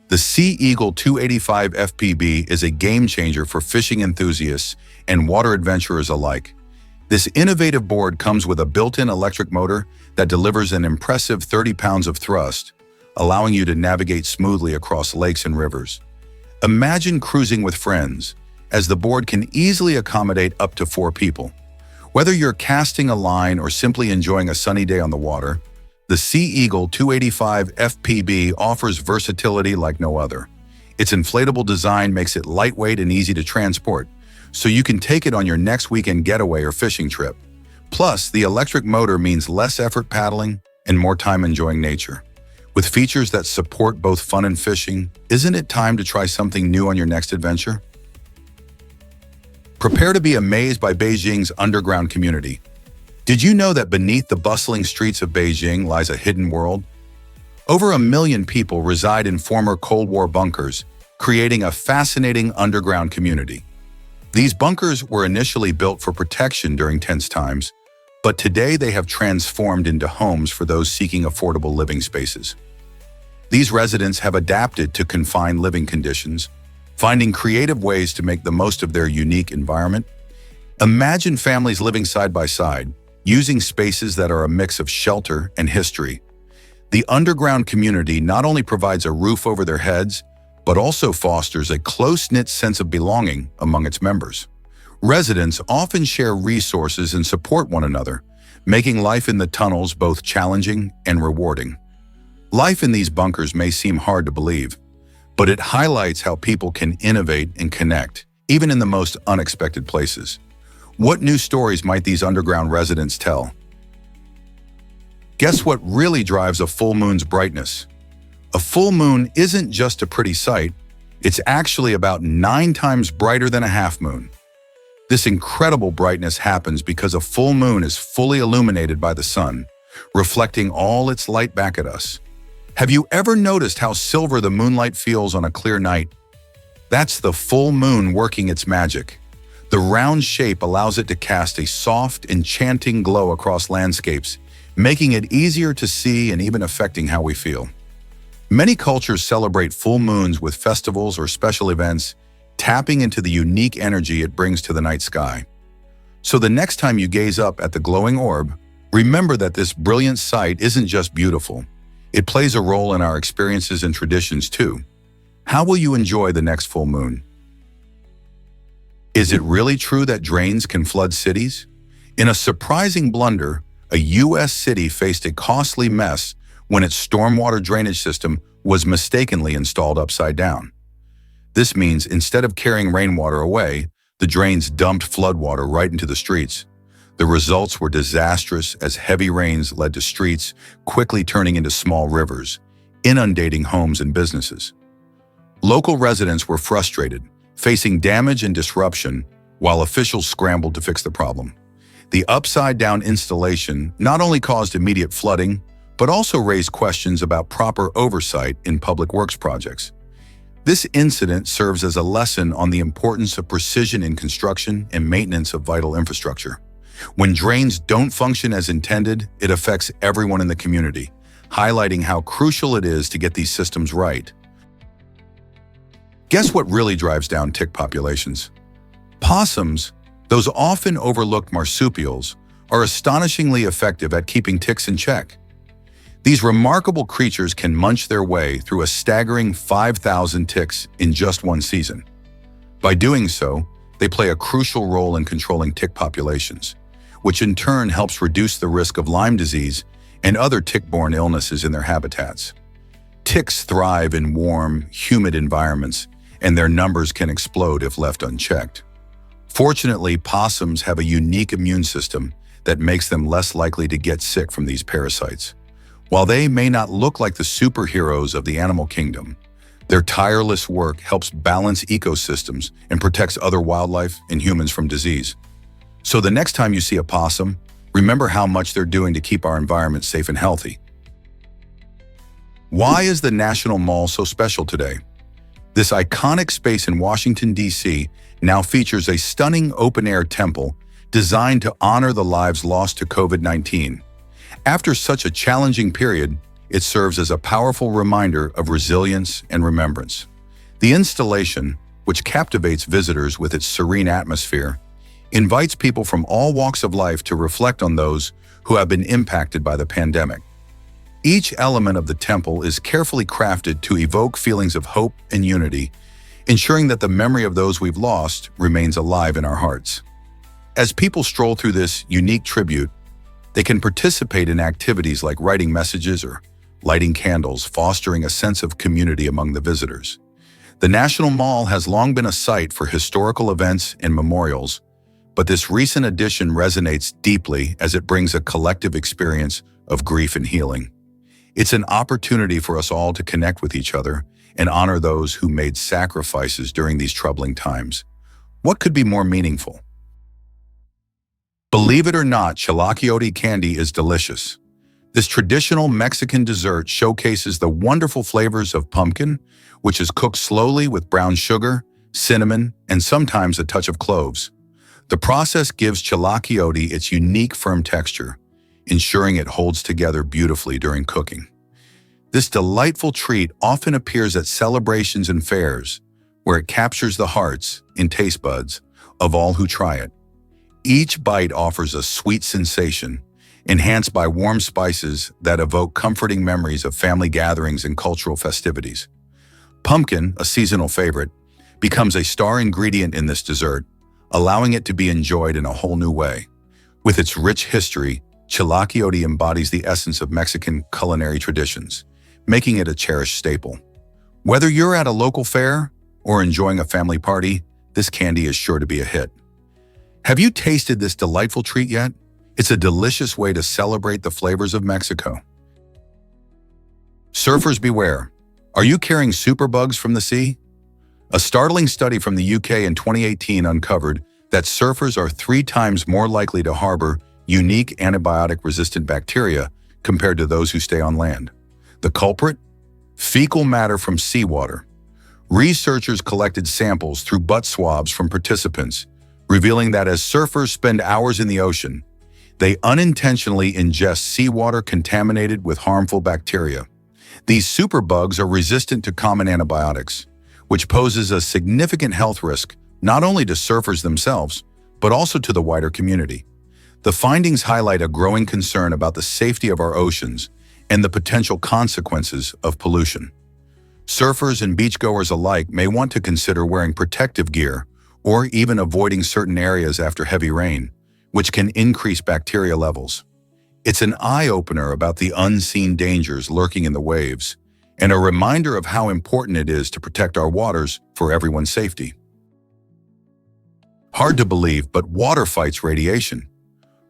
The Sea Eagle 285 FPB is a game changer for fishing enthusiasts and water adventurers alike. This innovative board comes with a built-in electric motor that delivers an impressive 30 pounds of thrust, allowing you to navigate smoothly across lakes and rivers. Imagine cruising with friends, as the board can easily accommodate up to 4 people. Whether you're casting a line or simply enjoying a sunny day on the water, the Sea Eagle 285 FPB offers versatility like no other. Its inflatable design makes it lightweight and easy to transport, so you can take it on your next weekend getaway or fishing trip. Plus, the electric motor means less effort paddling and more time enjoying nature. With features that support both fun and fishing, isn't it time to try something new on your next adventure? Prepare to be amazed by Beijing's underground community. Did you know that beneath the bustling streets of Beijing lies a hidden world? Over 1 million people reside in former Cold War bunkers, creating a fascinating underground community. These bunkers were initially built for protection during tense times, but today they have transformed into homes for those seeking affordable living spaces. These residents have adapted to confined living conditions, finding creative ways to make the most of their unique environment. Imagine families living side by side, using spaces that are a mix of shelter and history. The underground community not only provides a roof over their heads, but also fosters a close-knit sense of belonging among its members. Residents often share resources and support one another, making life in the tunnels both challenging and rewarding. Life in these bunkers may seem hard to believe, but it highlights how people can innovate and connect, even in the most unexpected places. What new stories might these underground residents tell? Guess what really drives a full moon's brightness? A full moon isn't just a pretty sight, it's actually about 9 times brighter than a half moon. This incredible brightness happens because a full moon is fully illuminated by the sun, reflecting all its light back at us. Have you ever noticed how silver the moonlight feels on a clear night? That's the full moon working its magic. The round shape allows it to cast a soft, enchanting glow across landscapes, making it easier to see and even affecting how we feel. Many cultures celebrate full moons with festivals or special events, tapping into the unique energy it brings to the night sky. So the next time you gaze up at the glowing orb, remember that this brilliant sight isn't just beautiful. It plays a role in our experiences and traditions too. How will you enjoy the next full moon? Is it really true that drains can flood cities? In a surprising blunder, a U.S. city faced a costly mess when its stormwater drainage system was mistakenly installed upside down. This means instead of carrying rainwater away, the drains dumped floodwater right into the streets. The results were disastrous as heavy rains led to streets quickly turning into small rivers, inundating homes and businesses. Local residents were frustrated, facing damage and disruption, while officials scrambled to fix the problem. The upside-down installation not only caused immediate flooding, but also raised questions about proper oversight in public works projects. This incident serves as a lesson on the importance of precision in construction and maintenance of vital infrastructure. When drains don't function as intended, it affects everyone in the community, highlighting how crucial it is to get these systems right. Guess what really drives down tick populations? Possums, those often overlooked marsupials, are astonishingly effective at keeping ticks in check. These remarkable creatures can munch their way through a staggering 5,000 ticks in just one season. By doing so, they play a crucial role in controlling tick populations, which in turn helps reduce the risk of Lyme disease and other tick-borne illnesses in their habitats. Ticks thrive in warm, humid environments, and their numbers can explode if left unchecked. Fortunately, possums have a unique immune system that makes them less likely to get sick from these parasites. While they may not look like the superheroes of the animal kingdom, their tireless work helps balance ecosystems and protects other wildlife and humans from disease. So the next time you see a possum, remember how much they're doing to keep our environment safe and healthy. Why is the National Mall so special today? This iconic space in Washington, D.C. now features a stunning open-air temple designed to honor the lives lost to COVID-19. After such a challenging period, it serves as a powerful reminder of resilience and remembrance. The installation, which captivates visitors with its serene atmosphere, invites people from all walks of life to reflect on those who have been impacted by the pandemic. Each element of the temple is carefully crafted to evoke feelings of hope and unity, ensuring that the memory of those we've lost remains alive in our hearts. As people stroll through this unique tribute, they can participate in activities like writing messages or lighting candles, fostering a sense of community among the visitors. The National Mall has long been a site for historical events and memorials, but this recent addition resonates deeply as it brings a collective experience of grief and healing. It's an opportunity for us all to connect with each other and honor those who made sacrifices during these troubling times. What could be more meaningful? Believe it or not, chilaquiote candy is delicious. This traditional Mexican dessert showcases the wonderful flavors of pumpkin, which is cooked slowly with brown sugar, cinnamon, and sometimes a touch of cloves. The process gives chilaquiote its unique firm texture, ensuring it holds together beautifully during cooking. This delightful treat often appears at celebrations and fairs, where it captures the hearts and taste buds of all who try it. Each bite offers a sweet sensation, enhanced by warm spices that evoke comforting memories of family gatherings and cultural festivities. Pumpkin, a seasonal favorite, becomes a star ingredient in this dessert, allowing it to be enjoyed in a whole new way. With its rich history, chilaquiote embodies the essence of Mexican culinary traditions, making it a cherished staple. Whether you're at a local fair or enjoying a family party, this candy is sure to be a hit. Have you tasted this delightful treat yet? It's a delicious way to celebrate the flavors of Mexico. Surfers beware. Are you carrying superbugs from the sea? A startling study from the UK in 2018 uncovered that surfers are 3 times more likely to harbor unique antibiotic-resistant bacteria compared to those who stay on land. The culprit? Fecal matter from seawater. Researchers collected samples through butt swabs from participants, revealing that as surfers spend hours in the ocean, they unintentionally ingest seawater contaminated with harmful bacteria. These superbugs are resistant to common antibiotics, which poses a significant health risk not only to surfers themselves, but also to the wider community. The findings highlight a growing concern about the safety of our oceans and the potential consequences of pollution. Surfers and beachgoers alike may want to consider wearing protective gear or even avoiding certain areas after heavy rain, which can increase bacteria levels. It's an eye-opener about the unseen dangers lurking in the waves, and a reminder of how important it is to protect our waters for everyone's safety. Hard to believe, but water fights radiation.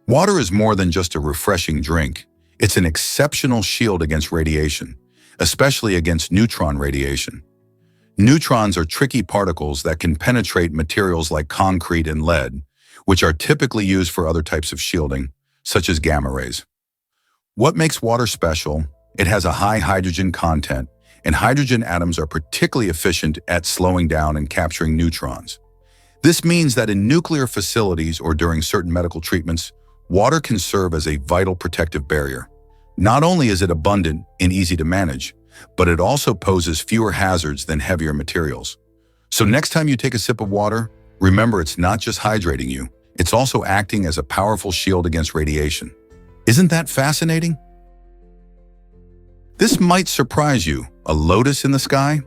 Water is more than just a refreshing drink. It's an exceptional shield against radiation, especially against neutron radiation. Neutrons are tricky particles that can penetrate materials like concrete and lead, which are typically used for other types of shielding, such as gamma rays. What makes water special? It has a high hydrogen content, and hydrogen atoms are particularly efficient at slowing down and capturing neutrons. This means that in nuclear facilities or during certain medical treatments, water can serve as a vital protective barrier. Not only is it abundant and easy to manage, but it also poses fewer hazards than heavier materials. So next time you take a sip of water, remember it's not just hydrating you, it's also acting as a powerful shield against radiation. Isn't that fascinating? This might surprise you. A lotus in the sky?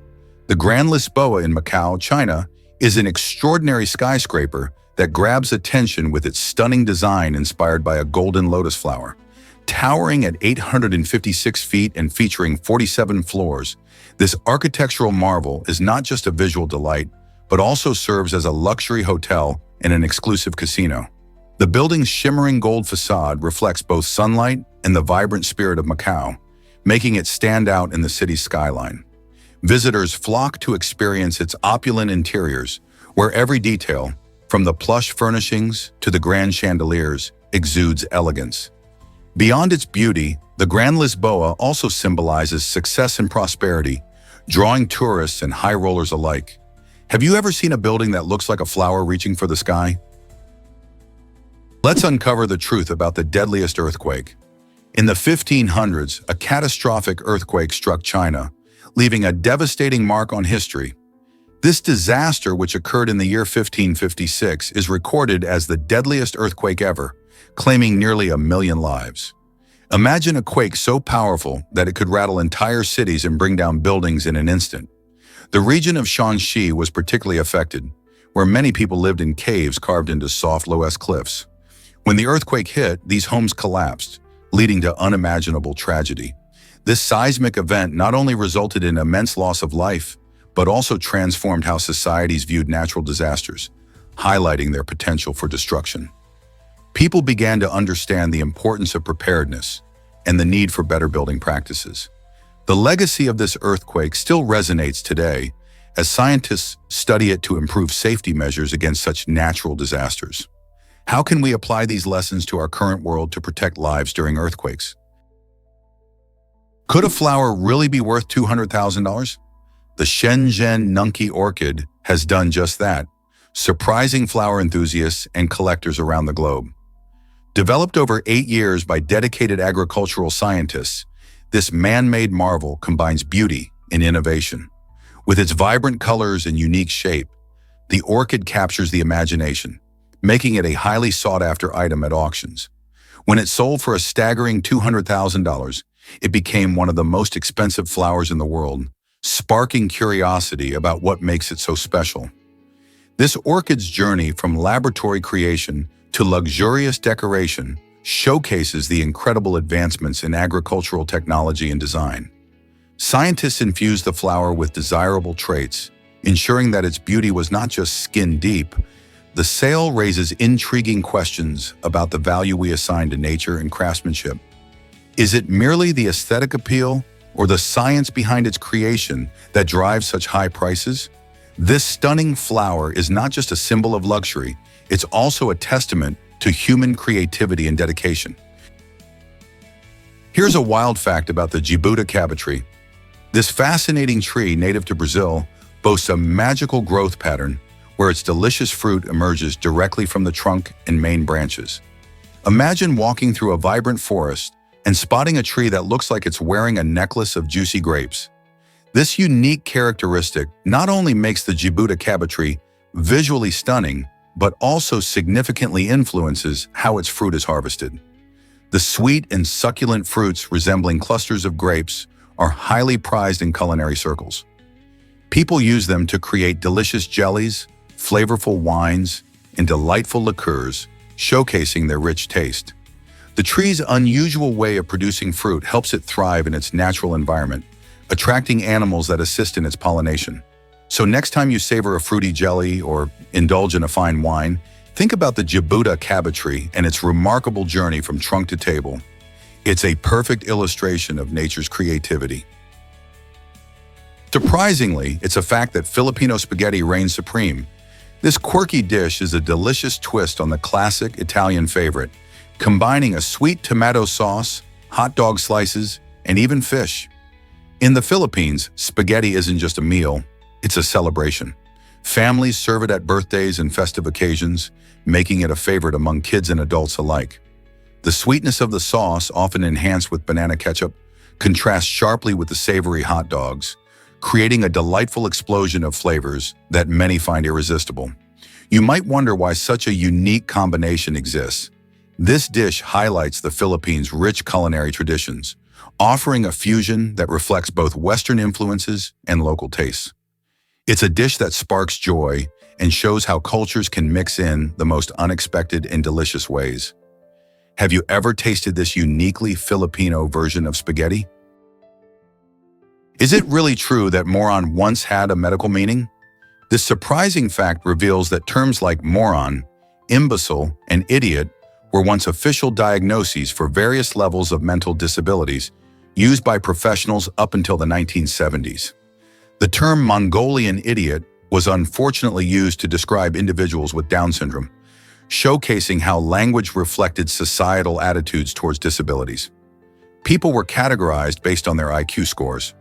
The Grand Lisboa in Macau, China, is an extraordinary skyscraper that grabs attention with its stunning design inspired by a golden lotus flower. Towering at 856 feet and featuring 47 floors, this architectural marvel is not just a visual delight, but also serves as a luxury hotel and an exclusive casino. The building's shimmering gold facade reflects both sunlight and the vibrant spirit of Macau, making it stand out in the city's skyline. Visitors flock to experience its opulent interiors, where every detail, from the plush furnishings to the grand chandeliers, exudes elegance. Beyond its beauty, the Grand Lisboa also symbolizes success and prosperity, drawing tourists and high rollers alike. Have you ever seen a building that looks like a flower reaching for the sky? Let's uncover the truth about the deadliest earthquake. In the 1500s, a catastrophic earthquake struck China, leaving a devastating mark on history. This disaster, which occurred in the year 1556, is recorded as the deadliest earthquake ever, claiming nearly 1 million lives. Imagine a quake so powerful that it could rattle entire cities and bring down buildings in an instant. The region of Shanxi was particularly affected, where many people lived in caves carved into soft loess cliffs. When the earthquake hit, these homes collapsed, leading to unimaginable tragedy. This seismic event not only resulted in immense loss of life, but also transformed how societies viewed natural disasters, highlighting their potential for destruction. People began to understand the importance of preparedness and the need for better building practices. The legacy of this earthquake still resonates today as scientists study it to improve safety measures against such natural disasters. How can we apply these lessons to our current world to protect lives during earthquakes? Could a flower really be worth $200,000? The Shenzhen Nunki orchid has done just that, surprising flower enthusiasts and collectors around the globe. Developed over 8 years by dedicated agricultural scientists, this man-made marvel combines beauty and innovation. With its vibrant colors and unique shape, the orchid captures the imagination, making it a highly sought-after item at auctions. When it sold for a staggering $200,000, it became one of the most expensive flowers in the world, sparking curiosity about what makes it so special. This orchid's journey from laboratory creation to luxurious decoration showcases the incredible advancements in agricultural technology and design. Scientists infused the flower with desirable traits, ensuring that its beauty was not just skin-deep. The sale raises intriguing questions about the value we assign to nature and craftsmanship. Is it merely the aesthetic appeal or the science behind its creation that drives such high prices? This stunning flower is not just a symbol of luxury, it's also a testament to human creativity and dedication. Here's a wild fact about the jabuticaba tree. This fascinating tree, native to Brazil, boasts a magical growth pattern where its delicious fruit emerges directly from the trunk and main branches. Imagine walking through a vibrant forest and spotting a tree that looks like it's wearing a necklace of juicy grapes. This unique characteristic not only makes the jabuticaba tree visually stunning, but also significantly influences how its fruit is harvested. The sweet and succulent fruits resembling clusters of grapes are highly prized in culinary circles. People use them to create delicious jellies, flavorful wines, and delightful liqueurs, showcasing their rich taste. The tree's unusual way of producing fruit helps it thrive in its natural environment, attracting animals that assist in its pollination. So next time you savor a fruity jelly or indulge in a fine wine, think about the Jabuta cabbage tree and its remarkable journey from trunk to table. It's a perfect illustration of nature's creativity. Surprisingly, it's a fact that Filipino spaghetti reigns supreme. This quirky dish is a delicious twist on the classic Italian favorite, combining a sweet tomato sauce, hot dog slices, and even fish. In the Philippines, spaghetti isn't just a meal, it's a celebration. Families serve it at birthdays and festive occasions, making it a favorite among kids and adults alike. The sweetness of the sauce, often enhanced with banana ketchup, contrasts sharply with the savory hot dogs, creating a delightful explosion of flavors that many find irresistible. You might wonder why such a unique combination exists. This dish highlights the Philippines' rich culinary traditions, offering a fusion that reflects both Western influences and local tastes. It's a dish that sparks joy and shows how cultures can mix in the most unexpected and delicious ways. Have you ever tasted this uniquely Filipino version of spaghetti? Is it really true that moron once had a medical meaning? This surprising fact reveals that terms like moron, imbecile, and idiot were once official diagnoses for various levels of mental disabilities used by professionals up until the 1970s. The term Mongolian idiot was unfortunately used to describe individuals with Down syndrome, showcasing how language reflected societal attitudes towards disabilities. People were categorized based on their IQ scores.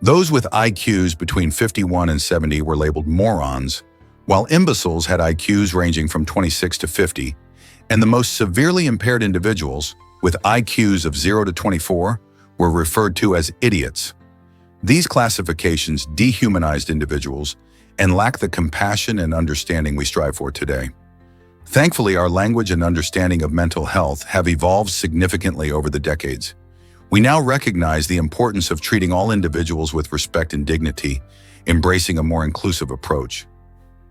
Those with IQs between 51 and 70 were labeled morons, while imbeciles had IQs ranging from 26 to 50, and the most severely impaired individuals, with IQs of 0 to 24, were referred to as idiots. These classifications dehumanized individuals and lack the compassion and understanding we strive for today. Thankfully, our language and understanding of mental health have evolved significantly over the decades. We now recognize the importance of treating all individuals with respect and dignity, embracing a more inclusive approach.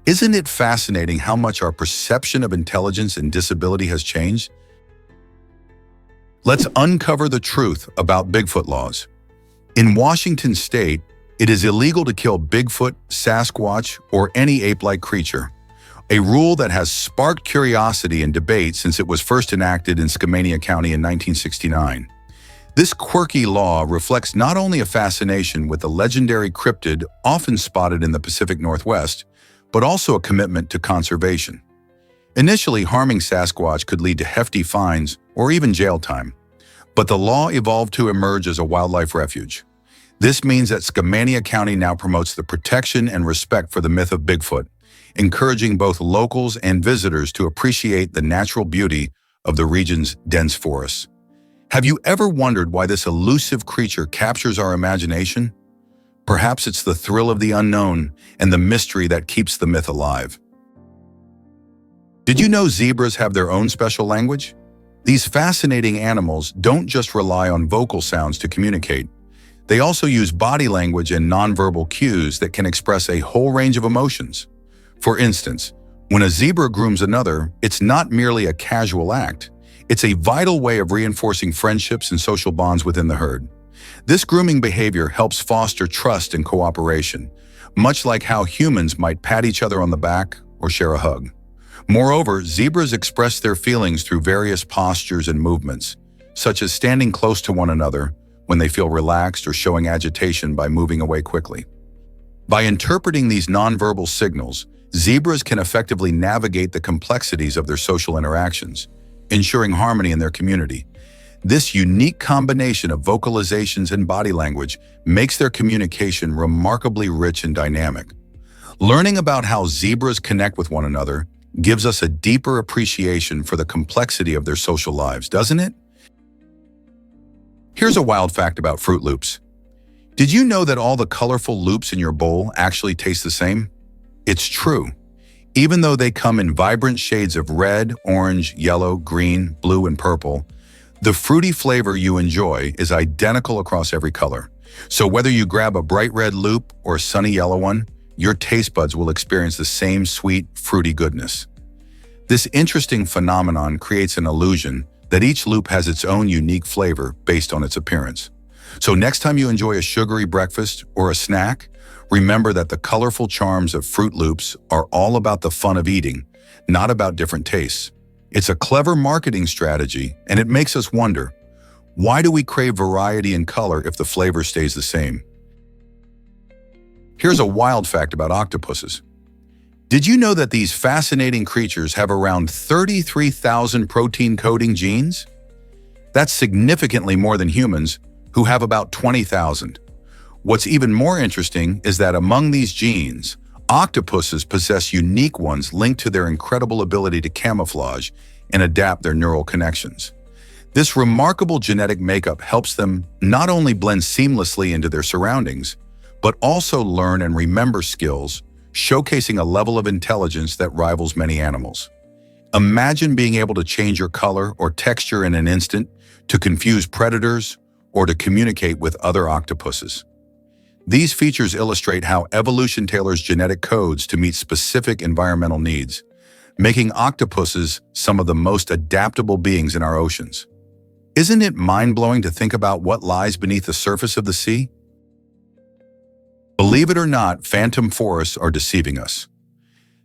Isn't it fascinating how much our perception of intelligence and disability has changed? Let's uncover the truth about Bigfoot laws. In Washington state, it is illegal to kill Bigfoot, Sasquatch, or any ape-like creature, a rule that has sparked curiosity and debate since it was first enacted in Skamania County in 1969. This quirky law reflects not only a fascination with the legendary cryptid often spotted in the Pacific Northwest, but also a commitment to conservation. Initially, harming Sasquatch could lead to hefty fines or even jail time, but the law evolved to emerge as a wildlife refuge. This means that Skamania County now promotes the protection and respect for the myth of Bigfoot, encouraging both locals and visitors to appreciate the natural beauty of the region's dense forests. Have you ever wondered why this elusive creature captures our imagination? Perhaps it's the thrill of the unknown and the mystery that keeps the myth alive. Did you know zebras have their own special language? These fascinating animals don't just rely on vocal sounds to communicate. They also use body language and nonverbal cues that can express a whole range of emotions. For instance, when a zebra grooms another, it's not merely a casual act. It's a vital way of reinforcing friendships and social bonds within the herd. This grooming behavior helps foster trust and cooperation, much like how humans might pat each other on the back or share a hug. Moreover, zebras express their feelings through various postures and movements, such as standing close to one another when they feel relaxed or showing agitation by moving away quickly. By interpreting these nonverbal signals, zebras can effectively navigate the complexities of their social interactions, ensuring harmony in their community. This unique combination of vocalizations and body language makes their communication remarkably rich and dynamic. Learning about how zebras connect with one another gives us a deeper appreciation for the complexity of their social lives, doesn't it? Here's a wild fact about Fruit Loops. Did you know that all the colorful loops in your bowl actually taste the same? It's true. Even though they come in vibrant shades of red, orange, yellow, green, blue, and purple, the fruity flavor you enjoy is identical across every color. So whether you grab a bright red loop or a sunny yellow one, your taste buds will experience the same sweet, fruity goodness. This interesting phenomenon creates an illusion that each loop has its own unique flavor based on its appearance. So next time you enjoy a sugary breakfast or a snack, remember that the colorful charms of Fruit Loops are all about the fun of eating, not about different tastes. It's a clever marketing strategy, and it makes us wonder, why do we crave variety and color if the flavor stays the same? Here's a wild fact about octopuses. Did you know that these fascinating creatures have around 33,000 protein-coding genes? That's significantly more than humans, who have about 20,000. What's even more interesting is that among these genes, octopuses possess unique ones linked to their incredible ability to camouflage and adapt their neural connections. This remarkable genetic makeup helps them not only blend seamlessly into their surroundings, but also learn and remember skills, showcasing a level of intelligence that rivals many animals. Imagine being able to change your color or texture in an instant to confuse predators or to communicate with other octopuses. These features illustrate how evolution tailors genetic codes to meet specific environmental needs, making octopuses some of the most adaptable beings in our oceans. Isn't it mind-blowing to think about what lies beneath the surface of the sea? Believe it or not, phantom forests are deceiving us.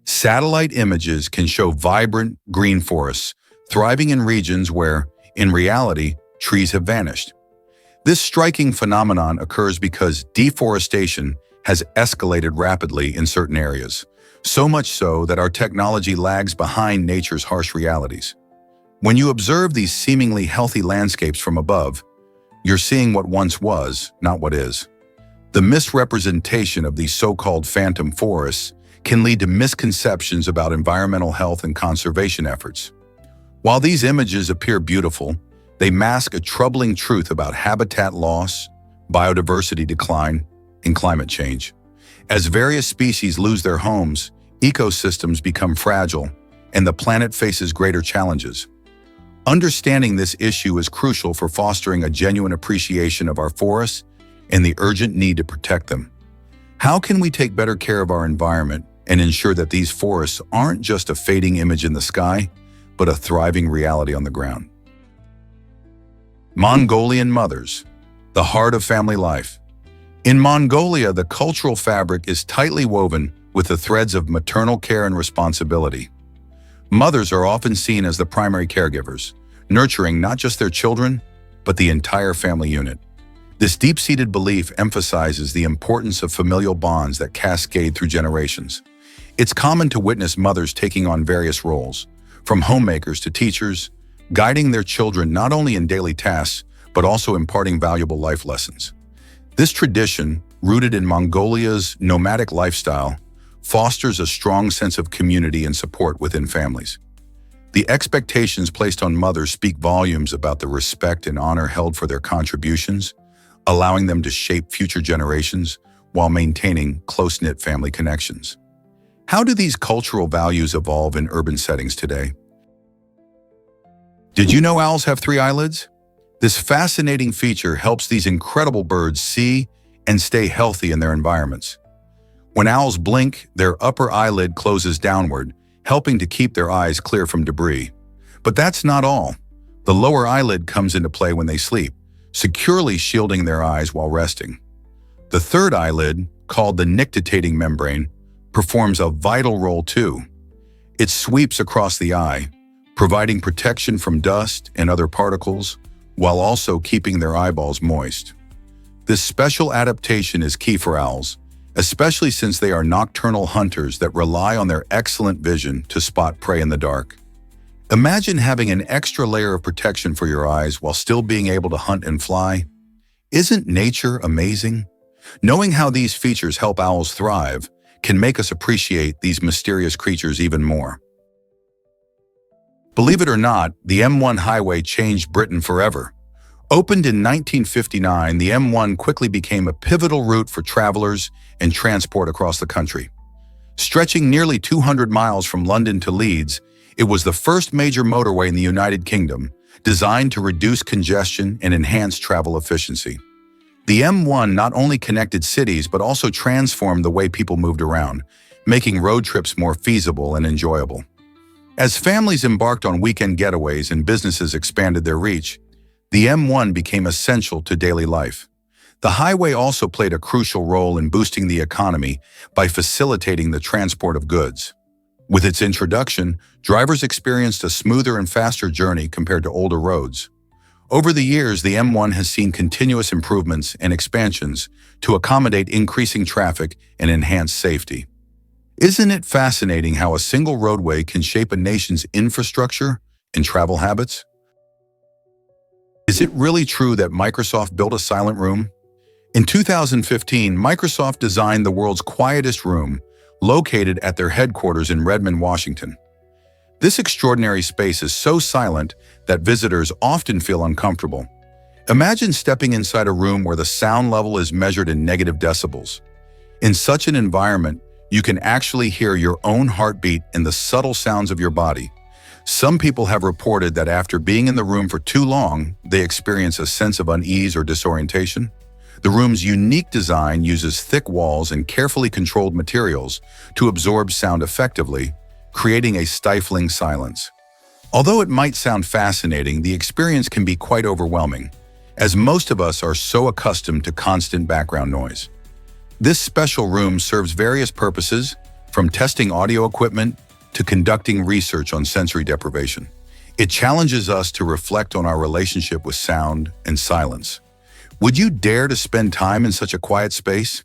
Satellite images can show vibrant green forests, thriving in regions where, in reality, trees have vanished. This striking phenomenon occurs because deforestation has escalated rapidly in certain areas, so much so that our technology lags behind nature's harsh realities. When you observe these seemingly healthy landscapes from above, you're seeing what once was, not what is. The misrepresentation of these so-called phantom forests can lead to misconceptions about environmental health and conservation efforts. While these images appear beautiful, they mask a troubling truth about habitat loss, biodiversity decline, and climate change. As various species lose their homes, ecosystems become fragile, and the planet faces greater challenges. Understanding this issue is crucial for fostering a genuine appreciation of our forests and the urgent need to protect them. How can we take better care of our environment and ensure that these forests aren't just a fading image in the sky, but a thriving reality on the ground? Mongolian mothers, the heart of family life. In Mongolia, the cultural fabric is tightly woven with the threads of maternal care and responsibility. Mothers are often seen as the primary caregivers, nurturing not just their children, but the entire family unit. This deep-seated belief emphasizes the importance of familial bonds that cascade through generations. It's common to witness mothers taking on various roles, from homemakers to teachers, guiding their children not only in daily tasks, but also imparting valuable life lessons. This tradition, rooted in Mongolia's nomadic lifestyle, fosters a strong sense of community and support within families. The expectations placed on mothers speak volumes about the respect and honor held for their contributions, allowing them to shape future generations while maintaining close-knit family connections. How do these cultural values evolve in urban settings today? Did you know owls have 3 eyelids? This fascinating feature helps these incredible birds see and stay healthy in their environments. When owls blink, their upper eyelid closes downward, helping to keep their eyes clear from debris. But that's not all. The lower eyelid comes into play when they sleep, securely shielding their eyes while resting. The third eyelid, called the nictitating membrane, performs a vital role too. It sweeps across the eye, providing protection from dust and other particles, while also keeping their eyeballs moist. This special adaptation is key for owls, especially since they are nocturnal hunters that rely on their excellent vision to spot prey in the dark. Imagine having an extra layer of protection for your eyes while still being able to hunt and fly. Isn't nature amazing? Knowing how these features help owls thrive can make us appreciate these mysterious creatures even more. Believe it or not, the M1 highway changed Britain forever. Opened in 1959, the M1 quickly became a pivotal route for travelers and transport across the country. Stretching nearly 200 miles from London to Leeds, it was the first major motorway in the United Kingdom, designed to reduce congestion and enhance travel efficiency. The M1 not only connected cities but also transformed the way people moved around, making road trips more feasible and enjoyable. As families embarked on weekend getaways and businesses expanded their reach, the M1 became essential to daily life. The highway also played a crucial role in boosting the economy by facilitating the transport of goods. With its introduction, drivers experienced a smoother and faster journey compared to older roads. Over the years, the M1 has seen continuous improvements and expansions to accommodate increasing traffic and enhance safety. Isn't it fascinating how a single roadway can shape a nation's infrastructure and travel habits? Is it really true that Microsoft built a silent room? In 2015, Microsoft designed the world's quietest room, located at their headquarters in Redmond, Washington. This extraordinary space is so silent that visitors often feel uncomfortable. Imagine stepping inside a room where the sound level is measured in negative decibels. In such an environment, you can actually hear your own heartbeat and the subtle sounds of your body. Some people have reported that after being in the room for too long, they experience a sense of unease or disorientation. The room's unique design uses thick walls and carefully controlled materials to absorb sound effectively, creating a stifling silence. Although it might sound fascinating, the experience can be quite overwhelming, as most of us are so accustomed to constant background noise. This special room serves various purposes, from testing audio equipment to conducting research on sensory deprivation. It challenges us to reflect on our relationship with sound and silence. Would you dare to spend time in such a quiet space?